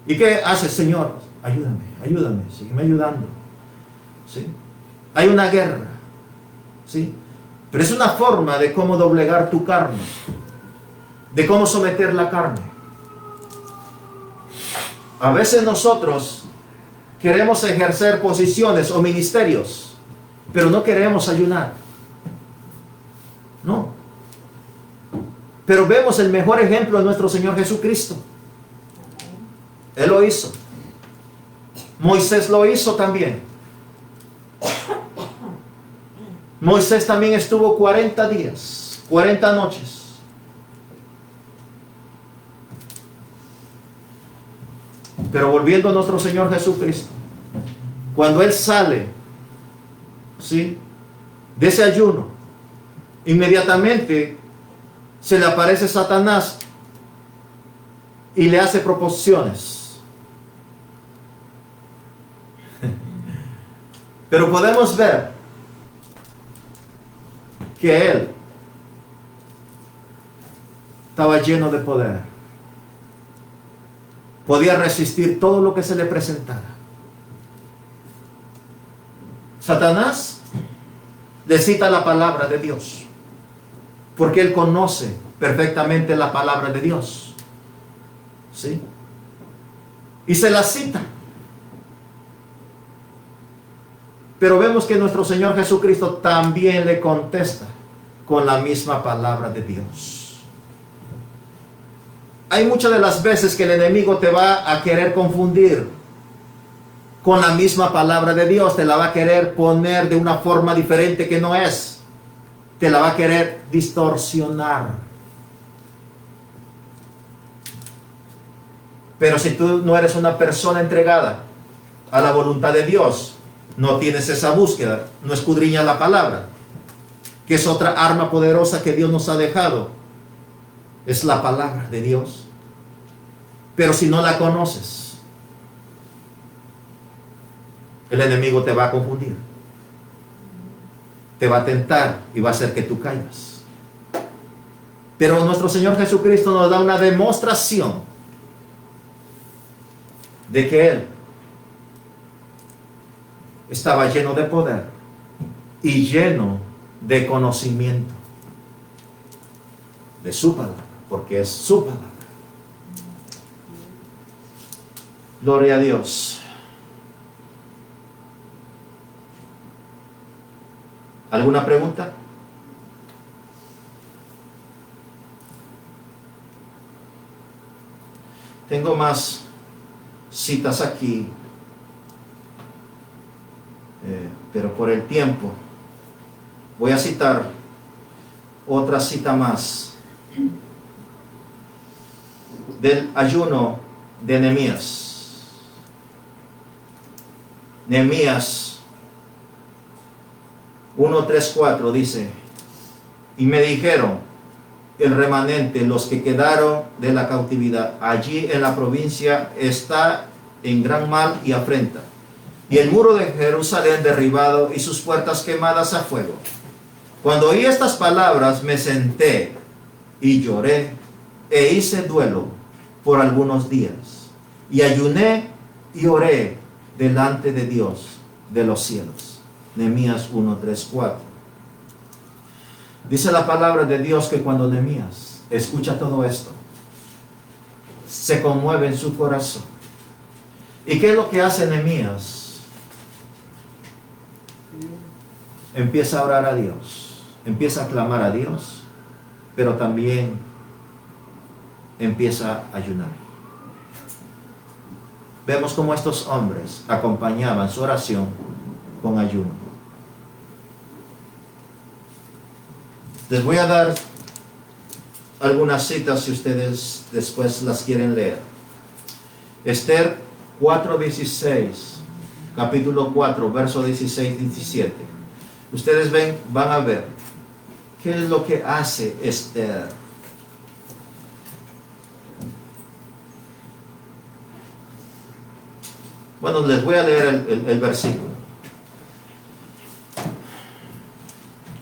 ¿Y qué hace, Señor? Ayúdame, ayúdame, sígueme ayudando. ¿Sí? Hay una guerra. ¿Sí? Pero es una forma de cómo doblegar tu carne, de cómo someter la carne. A veces nosotros queremos ejercer posiciones o ministerios, pero no queremos ayunar. No. Pero vemos el mejor ejemplo de nuestro Señor Jesucristo. Él lo hizo. Moisés lo hizo también. Moisés también estuvo 40 días, 40 noches. Pero volviendo a nuestro Señor Jesucristo, cuando Él sale, ¿sí?, de ese ayuno, inmediatamente se le aparece Satanás y le hace proposiciones. Pero podemos ver que Él estaba lleno de poder. Podía resistir todo lo que se le presentara. Satanás le cita la palabra de Dios, porque él conoce perfectamente la palabra de Dios. ¿Sí? Y se la cita. Pero vemos que nuestro Señor Jesucristo también le contesta con la misma palabra de Dios. hay muchas de las veces que el enemigo te va a querer confundir con la misma palabra de Dios, te la va a querer poner de una forma diferente que no es, te la va a querer distorsionar. Pero si tú no eres una persona entregada a la voluntad de Dios, no tienes esa búsqueda, no escudriñas la palabra, que es otra arma poderosa que Dios nos ha dejado, es la palabra de Dios. Pero si no la conoces, el enemigo te va a confundir, te va a tentar y va a hacer que tú caigas. Pero nuestro Señor Jesucristo nos da una demostración de que Él estaba lleno de poder y lleno de conocimiento de su palabra, porque es su palabra. Gloria a Dios. ¿Alguna pregunta? Tengo más citas aquí, pero por el tiempo voy a citar otra cita más del ayuno de Nehemías. Nehemías 1, 3, 4 dice: y me dijeron el remanente, los que quedaron de la cautividad allí en la provincia, está en gran mal y afrenta, y el muro de Jerusalén derribado y sus puertas quemadas a fuego. Cuando oí estas palabras me senté y lloré e hice duelo por algunos días, y ayuné y oré delante de Dios de los cielos. Nehemías 1, 3, 4. Dice la palabra de Dios que cuando Nehemías escucha todo esto, se conmueve en su corazón. ¿Y qué es lo que hace Nehemías? Empieza a orar a Dios, empieza a clamar a Dios, pero también empieza a ayunar. Vemos cómo estos hombres acompañaban su oración con ayuno. Les voy a dar algunas citas si ustedes después las quieren leer. Esther 4:16, capítulo 4, verso 16-17. Ustedes van a ver qué es lo que hace Esther. Bueno, les voy a leer el versículo.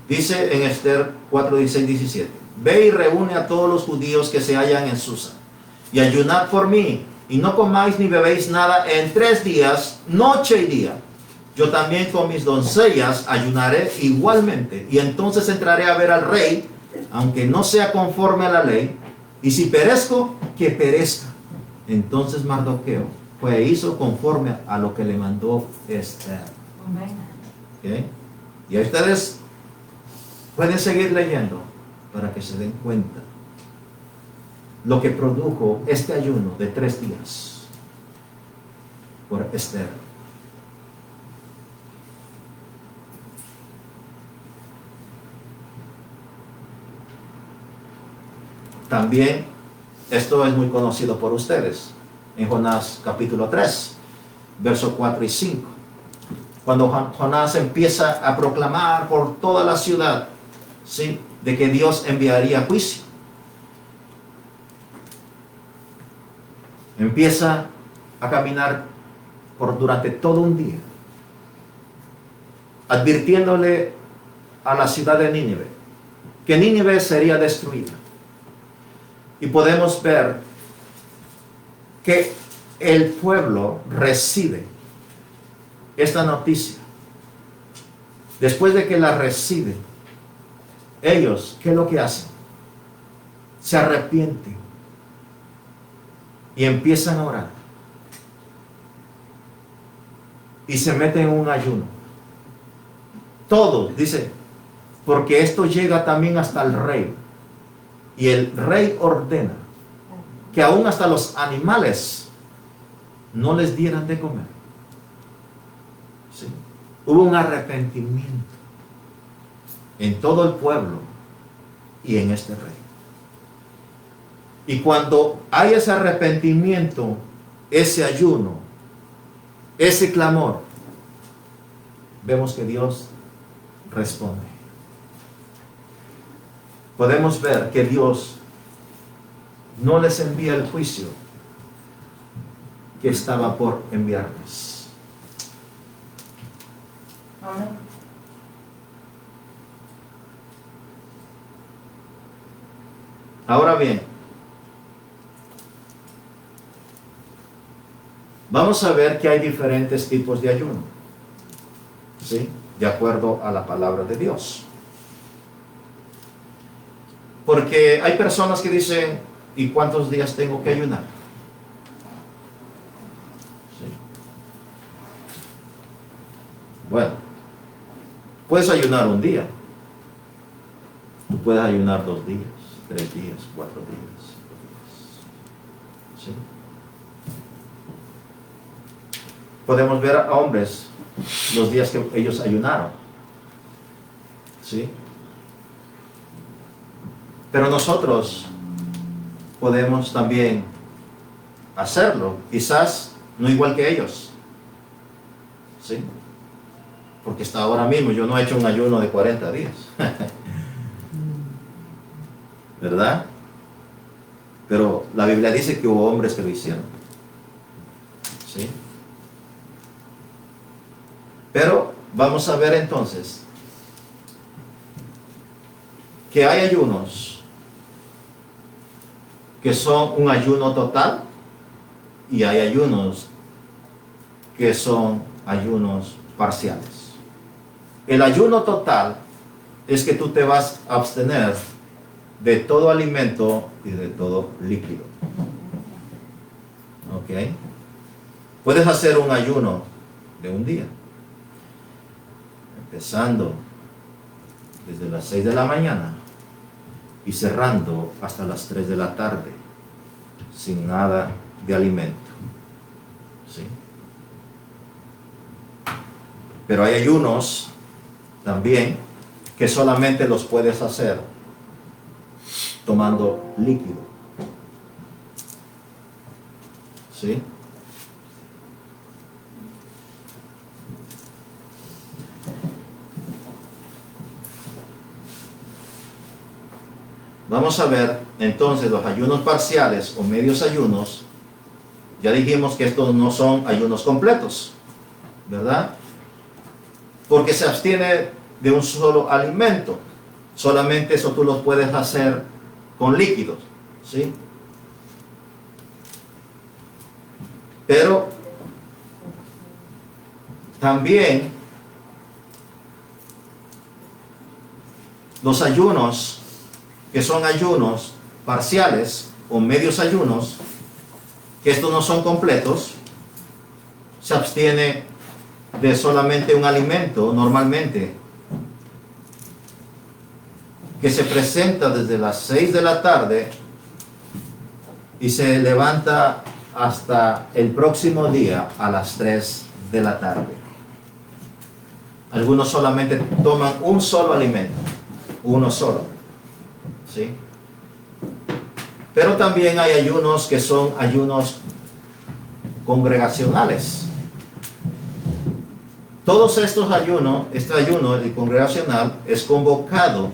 Dice en Esther 4, 16, 17: ve y reúne a todos los judíos que se hallan en Susa, y ayunad por mí, y no comáis ni bebéis nada en 3 días, noche y día. Yo también con mis doncellas ayunaré igualmente, y entonces entraré a ver al rey, aunque no sea conforme a la ley, y si perezco, que perezca. Entonces Mardoqueo fue e hizo conforme a lo que le mandó Esther. ¿Okay? Y a ustedes pueden seguir leyendo para que se den cuenta lo que produjo este ayuno de 3 días por Esther. También esto es muy conocido por ustedes en Jonás capítulo 3, verso 4 y 5. Cuando Jonás empieza a proclamar por toda la ciudad, ¿sí?, de que Dios enviaría juicio. Empieza a caminar durante todo un día, advirtiéndole a la ciudad de Nínive que Nínive sería destruida. Y podemos ver que el pueblo recibe esta noticia. Después de que la reciben, ellos, ¿qué es lo que hacen? Se arrepienten y empiezan a orar y se meten en un ayuno. Todos, dice, porque esto llega también hasta el rey, y el rey ordena que aún hasta los animales no les dieran de comer. ¿Sí? Hubo un arrepentimiento en todo el pueblo y en este rey. Y cuando hay ese arrepentimiento, ese ayuno, ese clamor, vemos que Dios responde. Podemos ver que Dios no les envía el juicio que estaba por enviarles. Amén. Ahora bien, vamos a ver que hay diferentes tipos de ayuno, ¿sí? De acuerdo a la palabra de Dios. Porque hay personas que dicen, ¿y cuántos días tengo que ayunar? ¿Sí? Bueno, puedes ayunar un día. Tú puedes ayunar 2 días, 3 días, 4 días, 5 días. ¿Sí? Podemos ver a hombres los días que ellos ayunaron. ¿Sí? Pero nosotros podemos también hacerlo, quizás no igual que ellos. ¿Sí? Porque hasta ahora mismo yo no he hecho un ayuno de 40 días. ¿Verdad? Pero la Biblia dice que hubo hombres que lo hicieron. ¿Sí? Pero vamos a ver entonces que hay ayunos que son un ayuno total y hay ayunos que son ayunos parciales. El ayuno total es que tú te vas a abstener de todo alimento y de todo líquido. ¿Ok? Puedes hacer un ayuno de un día, empezando desde las 6 de la mañana y cerrando hasta las 3 de la tarde, sin nada de alimento. ¿Sí? Pero hay ayunos también que solamente los puedes hacer tomando líquido. ¿Sí? Vamos a ver entonces los ayunos parciales o medios ayunos. Ya dijimos que estos no son ayunos completos, ¿verdad? Porque se abstiene de un solo alimento. Solamente eso tú los puedes hacer con líquidos, ¿sí? Pero también los ayunos que son ayunos parciales o medios ayunos, que estos no son completos, se abstiene de solamente un alimento normalmente, que se presenta desde las 6 de la tarde y se levanta hasta el próximo día a las 3 de la tarde. Algunos solamente toman un solo alimento, uno solo. ¿Sí? Pero también hay ayunos que son ayunos congregacionales. Todos estos ayunos, este ayuno el congregacional es convocado,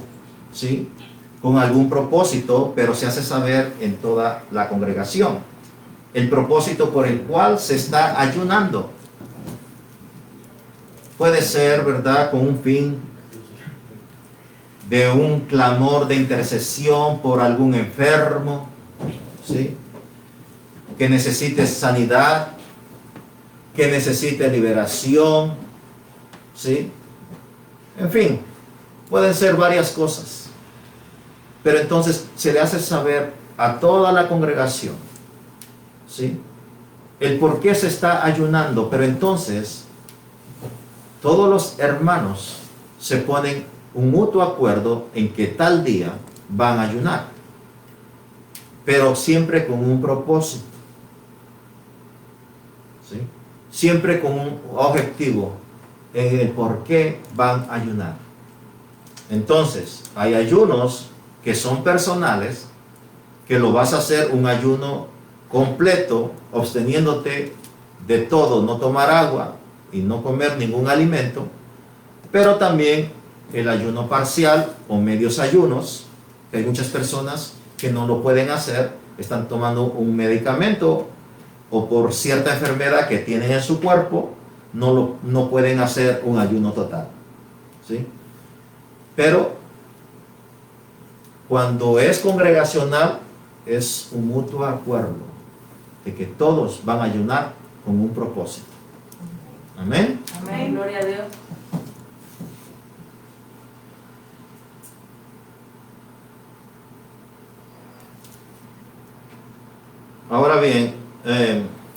¿sí?, con algún propósito, pero se hace saber en toda la congregación. El propósito por el cual se está ayunando. Puede ser, ¿verdad?, con un fin de un clamor de intercesión por algún enfermo, ¿sí?, que necesite sanidad, que necesite liberación, ¿sí? En fin, pueden ser varias cosas. Pero entonces se le hace saber a toda la congregación, ¿sí?, el por qué se está ayunando. Pero entonces todos los hermanos se ponen un mutuo acuerdo en que tal día van a ayunar. pero siempre con un propósito. ¿Sí? Siempre con un objetivo en el por qué van a ayunar. Entonces, hay ayunos que son personales, que lo vas a hacer un ayuno completo, absteniéndote de todo, no tomar agua y no comer ningún alimento, pero también el ayuno parcial o medios ayunos, que hay muchas personas que no lo pueden hacer, están tomando un medicamento o por cierta enfermedad que tienen en su cuerpo, no pueden hacer un ayuno total. ¿Sí? Pero cuando es congregacional, es un mutuo acuerdo de que todos van a ayunar con un propósito. Amén. Amén. Gloria a Dios. Ahora bien,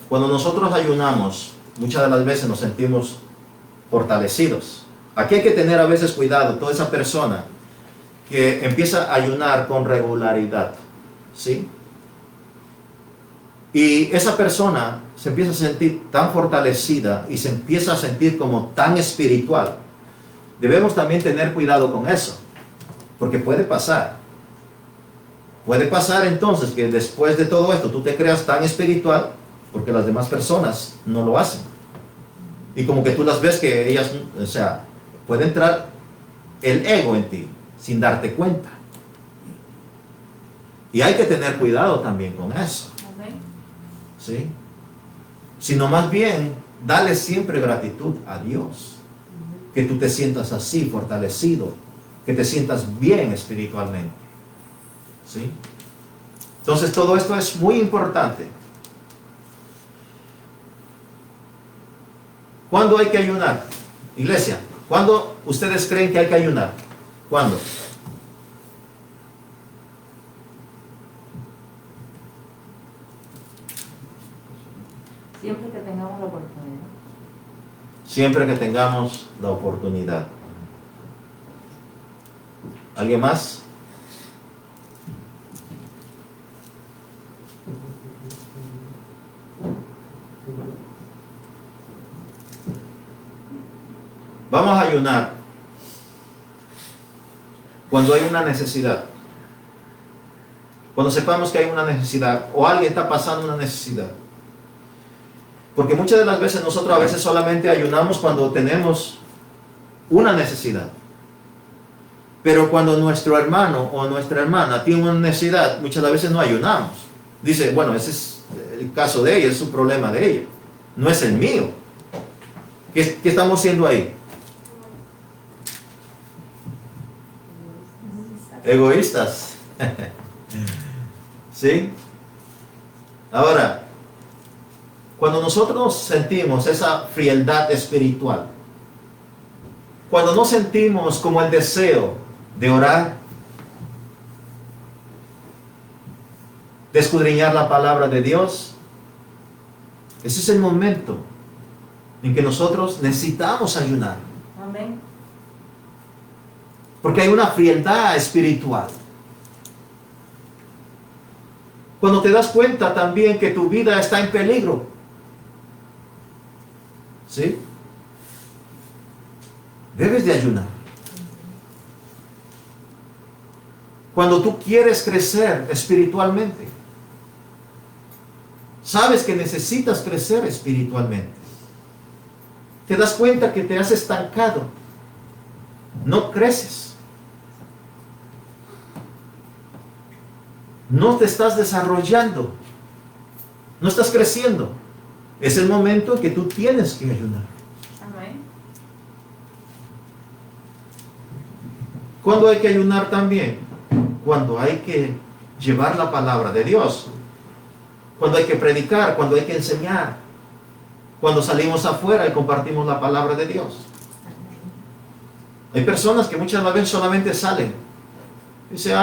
cuando nosotros ayunamos, muchas de las veces nos sentimos fortalecidos. Aquí hay que tener a veces cuidado, toda esa persona que empieza a ayunar con regularidad, ¿sí? Y esa persona se empieza a sentir tan fortalecida y se empieza a sentir como tan espiritual. Debemos también tener cuidado con eso, porque puede pasar. Puede pasar entonces que después de todo esto tú te creas tan espiritual porque las demás personas no lo hacen. Y como que tú las ves que ellas, o sea, puede entrar el ego en ti sin darte cuenta. Y hay que tener cuidado también con eso. Amén. ¿Sí? Sino más bien, dale siempre gratitud a Dios. Que tú te sientas así, fortalecido. Que te sientas bien espiritualmente. ¿Sí? Entonces todo esto es muy importante. ¿Cuándo hay que ayunar? Iglesia, ¿cuándo ustedes creen que hay que ayunar? ¿Cuándo? Siempre que tengamos la oportunidad. Siempre que tengamos la oportunidad. ¿Alguien más? Vamos a ayunar cuando hay una necesidad. Cuando sepamos que hay una necesidad o alguien está pasando una necesidad. Porque muchas de las veces nosotros a veces solamente ayunamos cuando tenemos una necesidad. Pero cuando nuestro hermano o nuestra hermana tiene una necesidad, muchas de las veces no ayunamos. Dice, bueno, ese es el caso de ella, es su problema de ella. No es el mío. ¿Qué estamos haciendo ahí? Egoístas. ¿Sí? Ahora, cuando nosotros sentimos esa frialdad espiritual, cuando no sentimos como el deseo de orar, de escudriñar la palabra de Dios, ese es el momento en que nosotros necesitamos ayunar. Amén. Porque hay una frialdad espiritual. Cuando te das cuenta también que tu vida está en peligro. ¿Sí? Debes de ayunar. Cuando tú quieres crecer espiritualmente, sabes que necesitas crecer espiritualmente. Te das cuenta que te has estancado. No creces. No te estás desarrollando. No estás creciendo. Es el momento en que tú tienes que ayunar. Amén. ¿Cuándo hay que ayunar también? Cuando hay que llevar la palabra de Dios. Cuando hay que predicar, cuando hay que enseñar. Cuando salimos afuera y compartimos la palabra de Dios. Hay personas que muchas veces solamente salen. Dicen,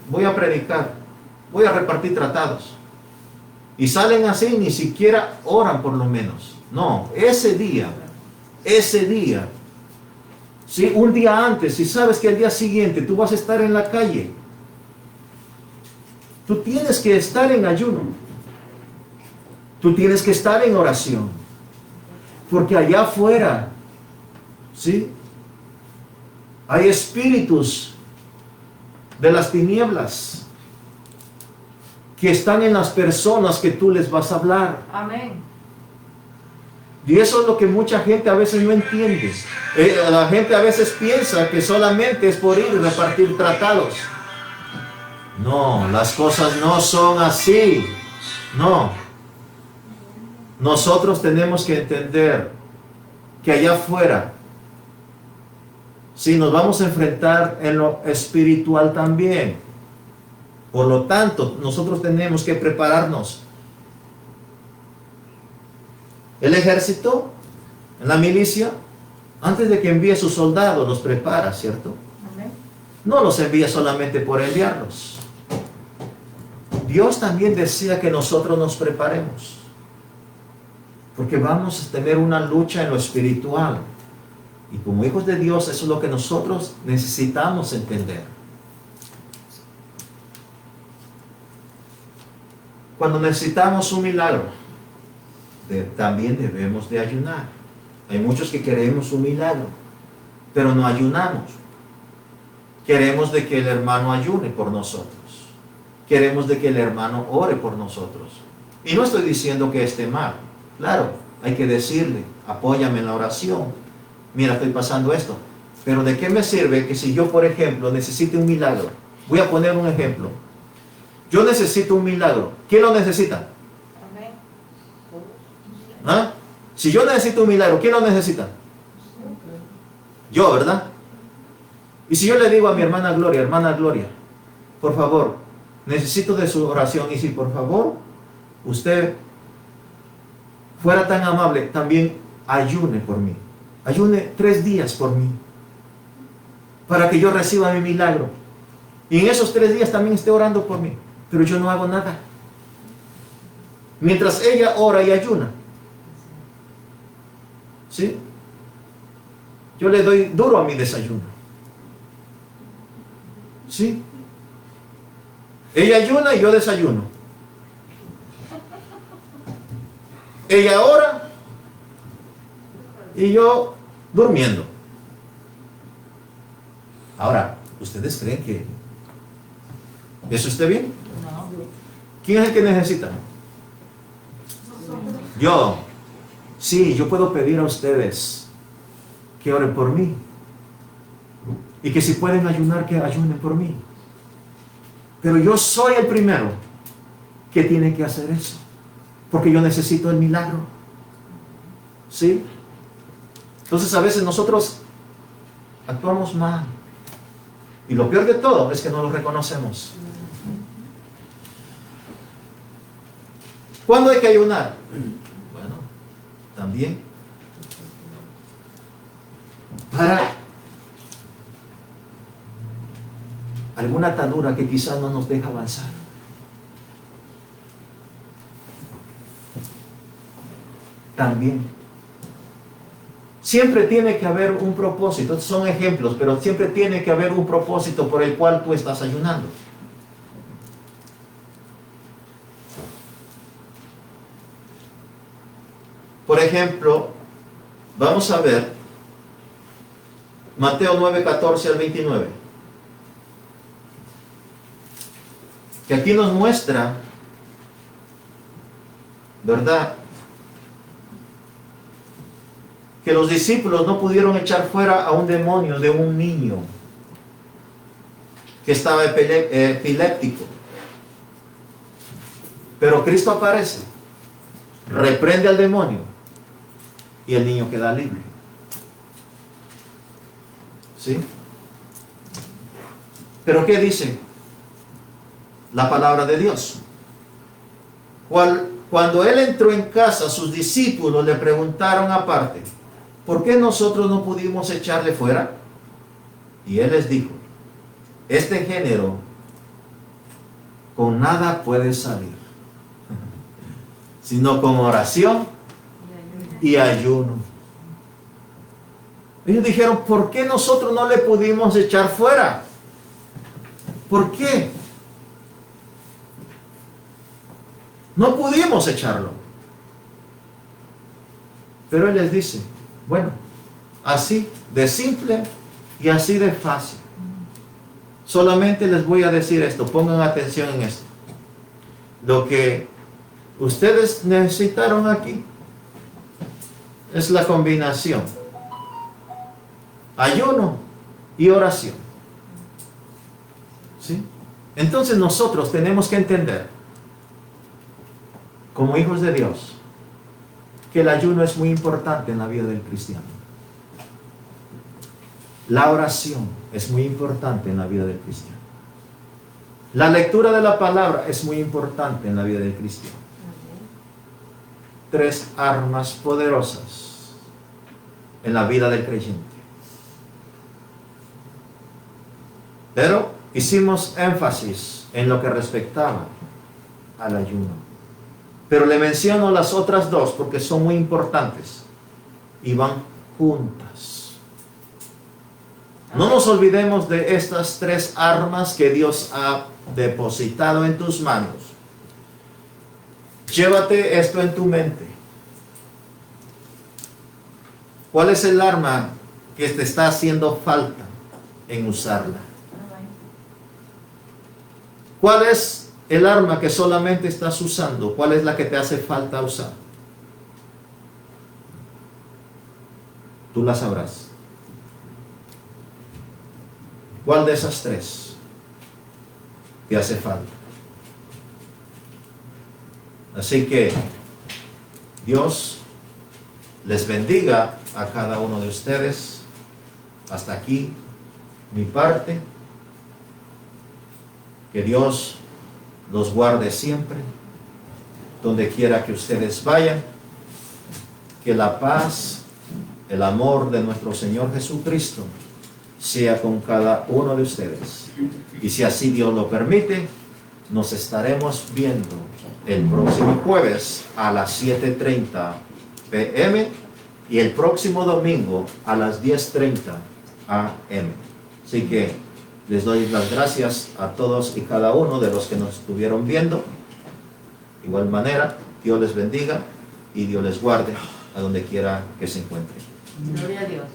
voy a predicar, voy a repartir tratados. Y salen así, ni siquiera oran por lo menos. No, ese día, ¿sí? Un día antes, si sabes que al día siguiente tú vas a estar en la calle, Tú tienes que estar en ayuno. Tú tienes que estar en oración. Porque allá afuera, ¿sí?, hay espíritus de las tinieblas que están en las personas que tú les vas a hablar. Amén. Y eso es lo que mucha gente a veces no entiende. La gente a veces piensa que solamente es por ir y repartir tratados. No, las cosas no son así. No. Nosotros tenemos que entender que allá afuera, sí, nos vamos a enfrentar en lo espiritual también. Por lo tanto, nosotros tenemos que prepararnos. El ejército, en la milicia, antes de que envíe sus soldados, los prepara, ¿cierto? Amén. No los envía solamente por enviarlos. Dios también desea que nosotros nos preparemos, porque vamos a tener una lucha en lo espiritual. Y como hijos de Dios, eso es lo que nosotros necesitamos entender. Cuando necesitamos un milagro, también debemos de ayunar. Hay muchos que queremos un milagro, pero no ayunamos. Queremos de que el hermano ayune por nosotros. Queremos de que el hermano ore por nosotros. Y no estoy diciendo que esté mal. Claro, hay que decirle, apóyame en la oración. Mira, estoy pasando esto. Pero ¿de qué me sirve que si yo, por ejemplo, necesite un milagro? Voy a poner un ejemplo. Yo necesito un milagro. ¿Quién lo necesita? Amén. ¿Ah? Si yo necesito un milagro, ¿quién lo necesita? Yo, ¿verdad? Y si yo le digo a mi hermana Gloria, por favor, necesito de su oración. Y si por favor, usted fuera tan amable, también ayune por mí. Ayune 3 días por mí, para que yo reciba mi milagro. Y en esos 3 días también esté orando por mí. Pero yo no hago nada. Mientras ella ora y ayuna, ¿sí?, yo le doy duro a mi desayuno. ¿Sí? Ella ayuna y yo desayuno. Ella ora y yo durmiendo. Ahora, ¿ustedes creen que eso esté bien? No. ¿Quién es el que necesita? Yo. Sí, yo puedo pedir a ustedes que oren por mí. Y que si pueden ayunar, que ayunen por mí. Pero yo soy el primero que tiene que hacer eso. Porque yo necesito el milagro. ¿Sí? Entonces a veces nosotros actuamos mal. Y lo peor de todo es que no lo reconocemos. ¿Cuándo hay que ayunar? Bueno, también para alguna atadura que quizás no nos deja avanzar. También. Siempre tiene que haber un propósito. Estos son ejemplos, pero siempre tiene que haber un propósito por el cual tú estás ayunando. Por ejemplo, vamos a ver Mateo 9, 14 al 29. Que aquí nos muestra, ¿verdad?, que los discípulos no pudieron echar fuera a un demonio de un niño que estaba epiléptico. Pero Cristo aparece, reprende al demonio y el niño queda libre. ¿Sí? Pero ¿qué dice la palabra de Dios? Cuando él entró en casa, sus discípulos le preguntaron aparte, ¿por qué nosotros no pudimos echarle fuera? Y él les dijo, este género con nada puede salir, sino con oración y ayuno. Ellos dijeron, ¿por qué nosotros no le pudimos echar fuera? ¿Por qué? No pudimos echarlo. Pero Él les dice, bueno, así de simple y así de fácil. Solamente les voy a decir esto, pongan atención en esto. Lo que ustedes necesitaron aquí es la combinación ayuno y oración. ¿Sí? Entonces nosotros tenemos que entender, como hijos de Dios, que el ayuno es muy importante en la vida del cristiano. La oración es muy importante en la vida del cristiano. La lectura de la palabra es muy importante en la vida del cristiano. Tres armas poderosas en la vida del creyente. Pero hicimos énfasis en lo que respectaba al ayuno. Pero le menciono las otras dos porque son muy importantes y van juntas. No nos olvidemos de estas tres armas que Dios ha depositado en tus manos. Llévate esto en tu mente. ¿Cuál es el arma que te está haciendo falta en usarla? Amén. ¿Cuál es el arma que solamente estás usando? ¿Cuál es la que te hace falta usar? Tú la sabrás. ¿Cuál de esas tres te hace falta? Así que Dios les bendiga a cada uno de ustedes. Hasta aquí mi parte. Que Dios los guarde siempre, donde quiera que ustedes vayan. Que la paz, el amor de nuestro Señor Jesucristo sea con cada uno de ustedes. Y si así Dios lo permite, nos estaremos viendo el próximo jueves a las 7:30 p.m. y el próximo domingo a las 10:30 a.m. Así que les doy las gracias a todos y cada uno de los que nos estuvieron viendo. De igual manera, Dios les bendiga y Dios les guarde a donde quiera que se encuentren. Gloria a Dios.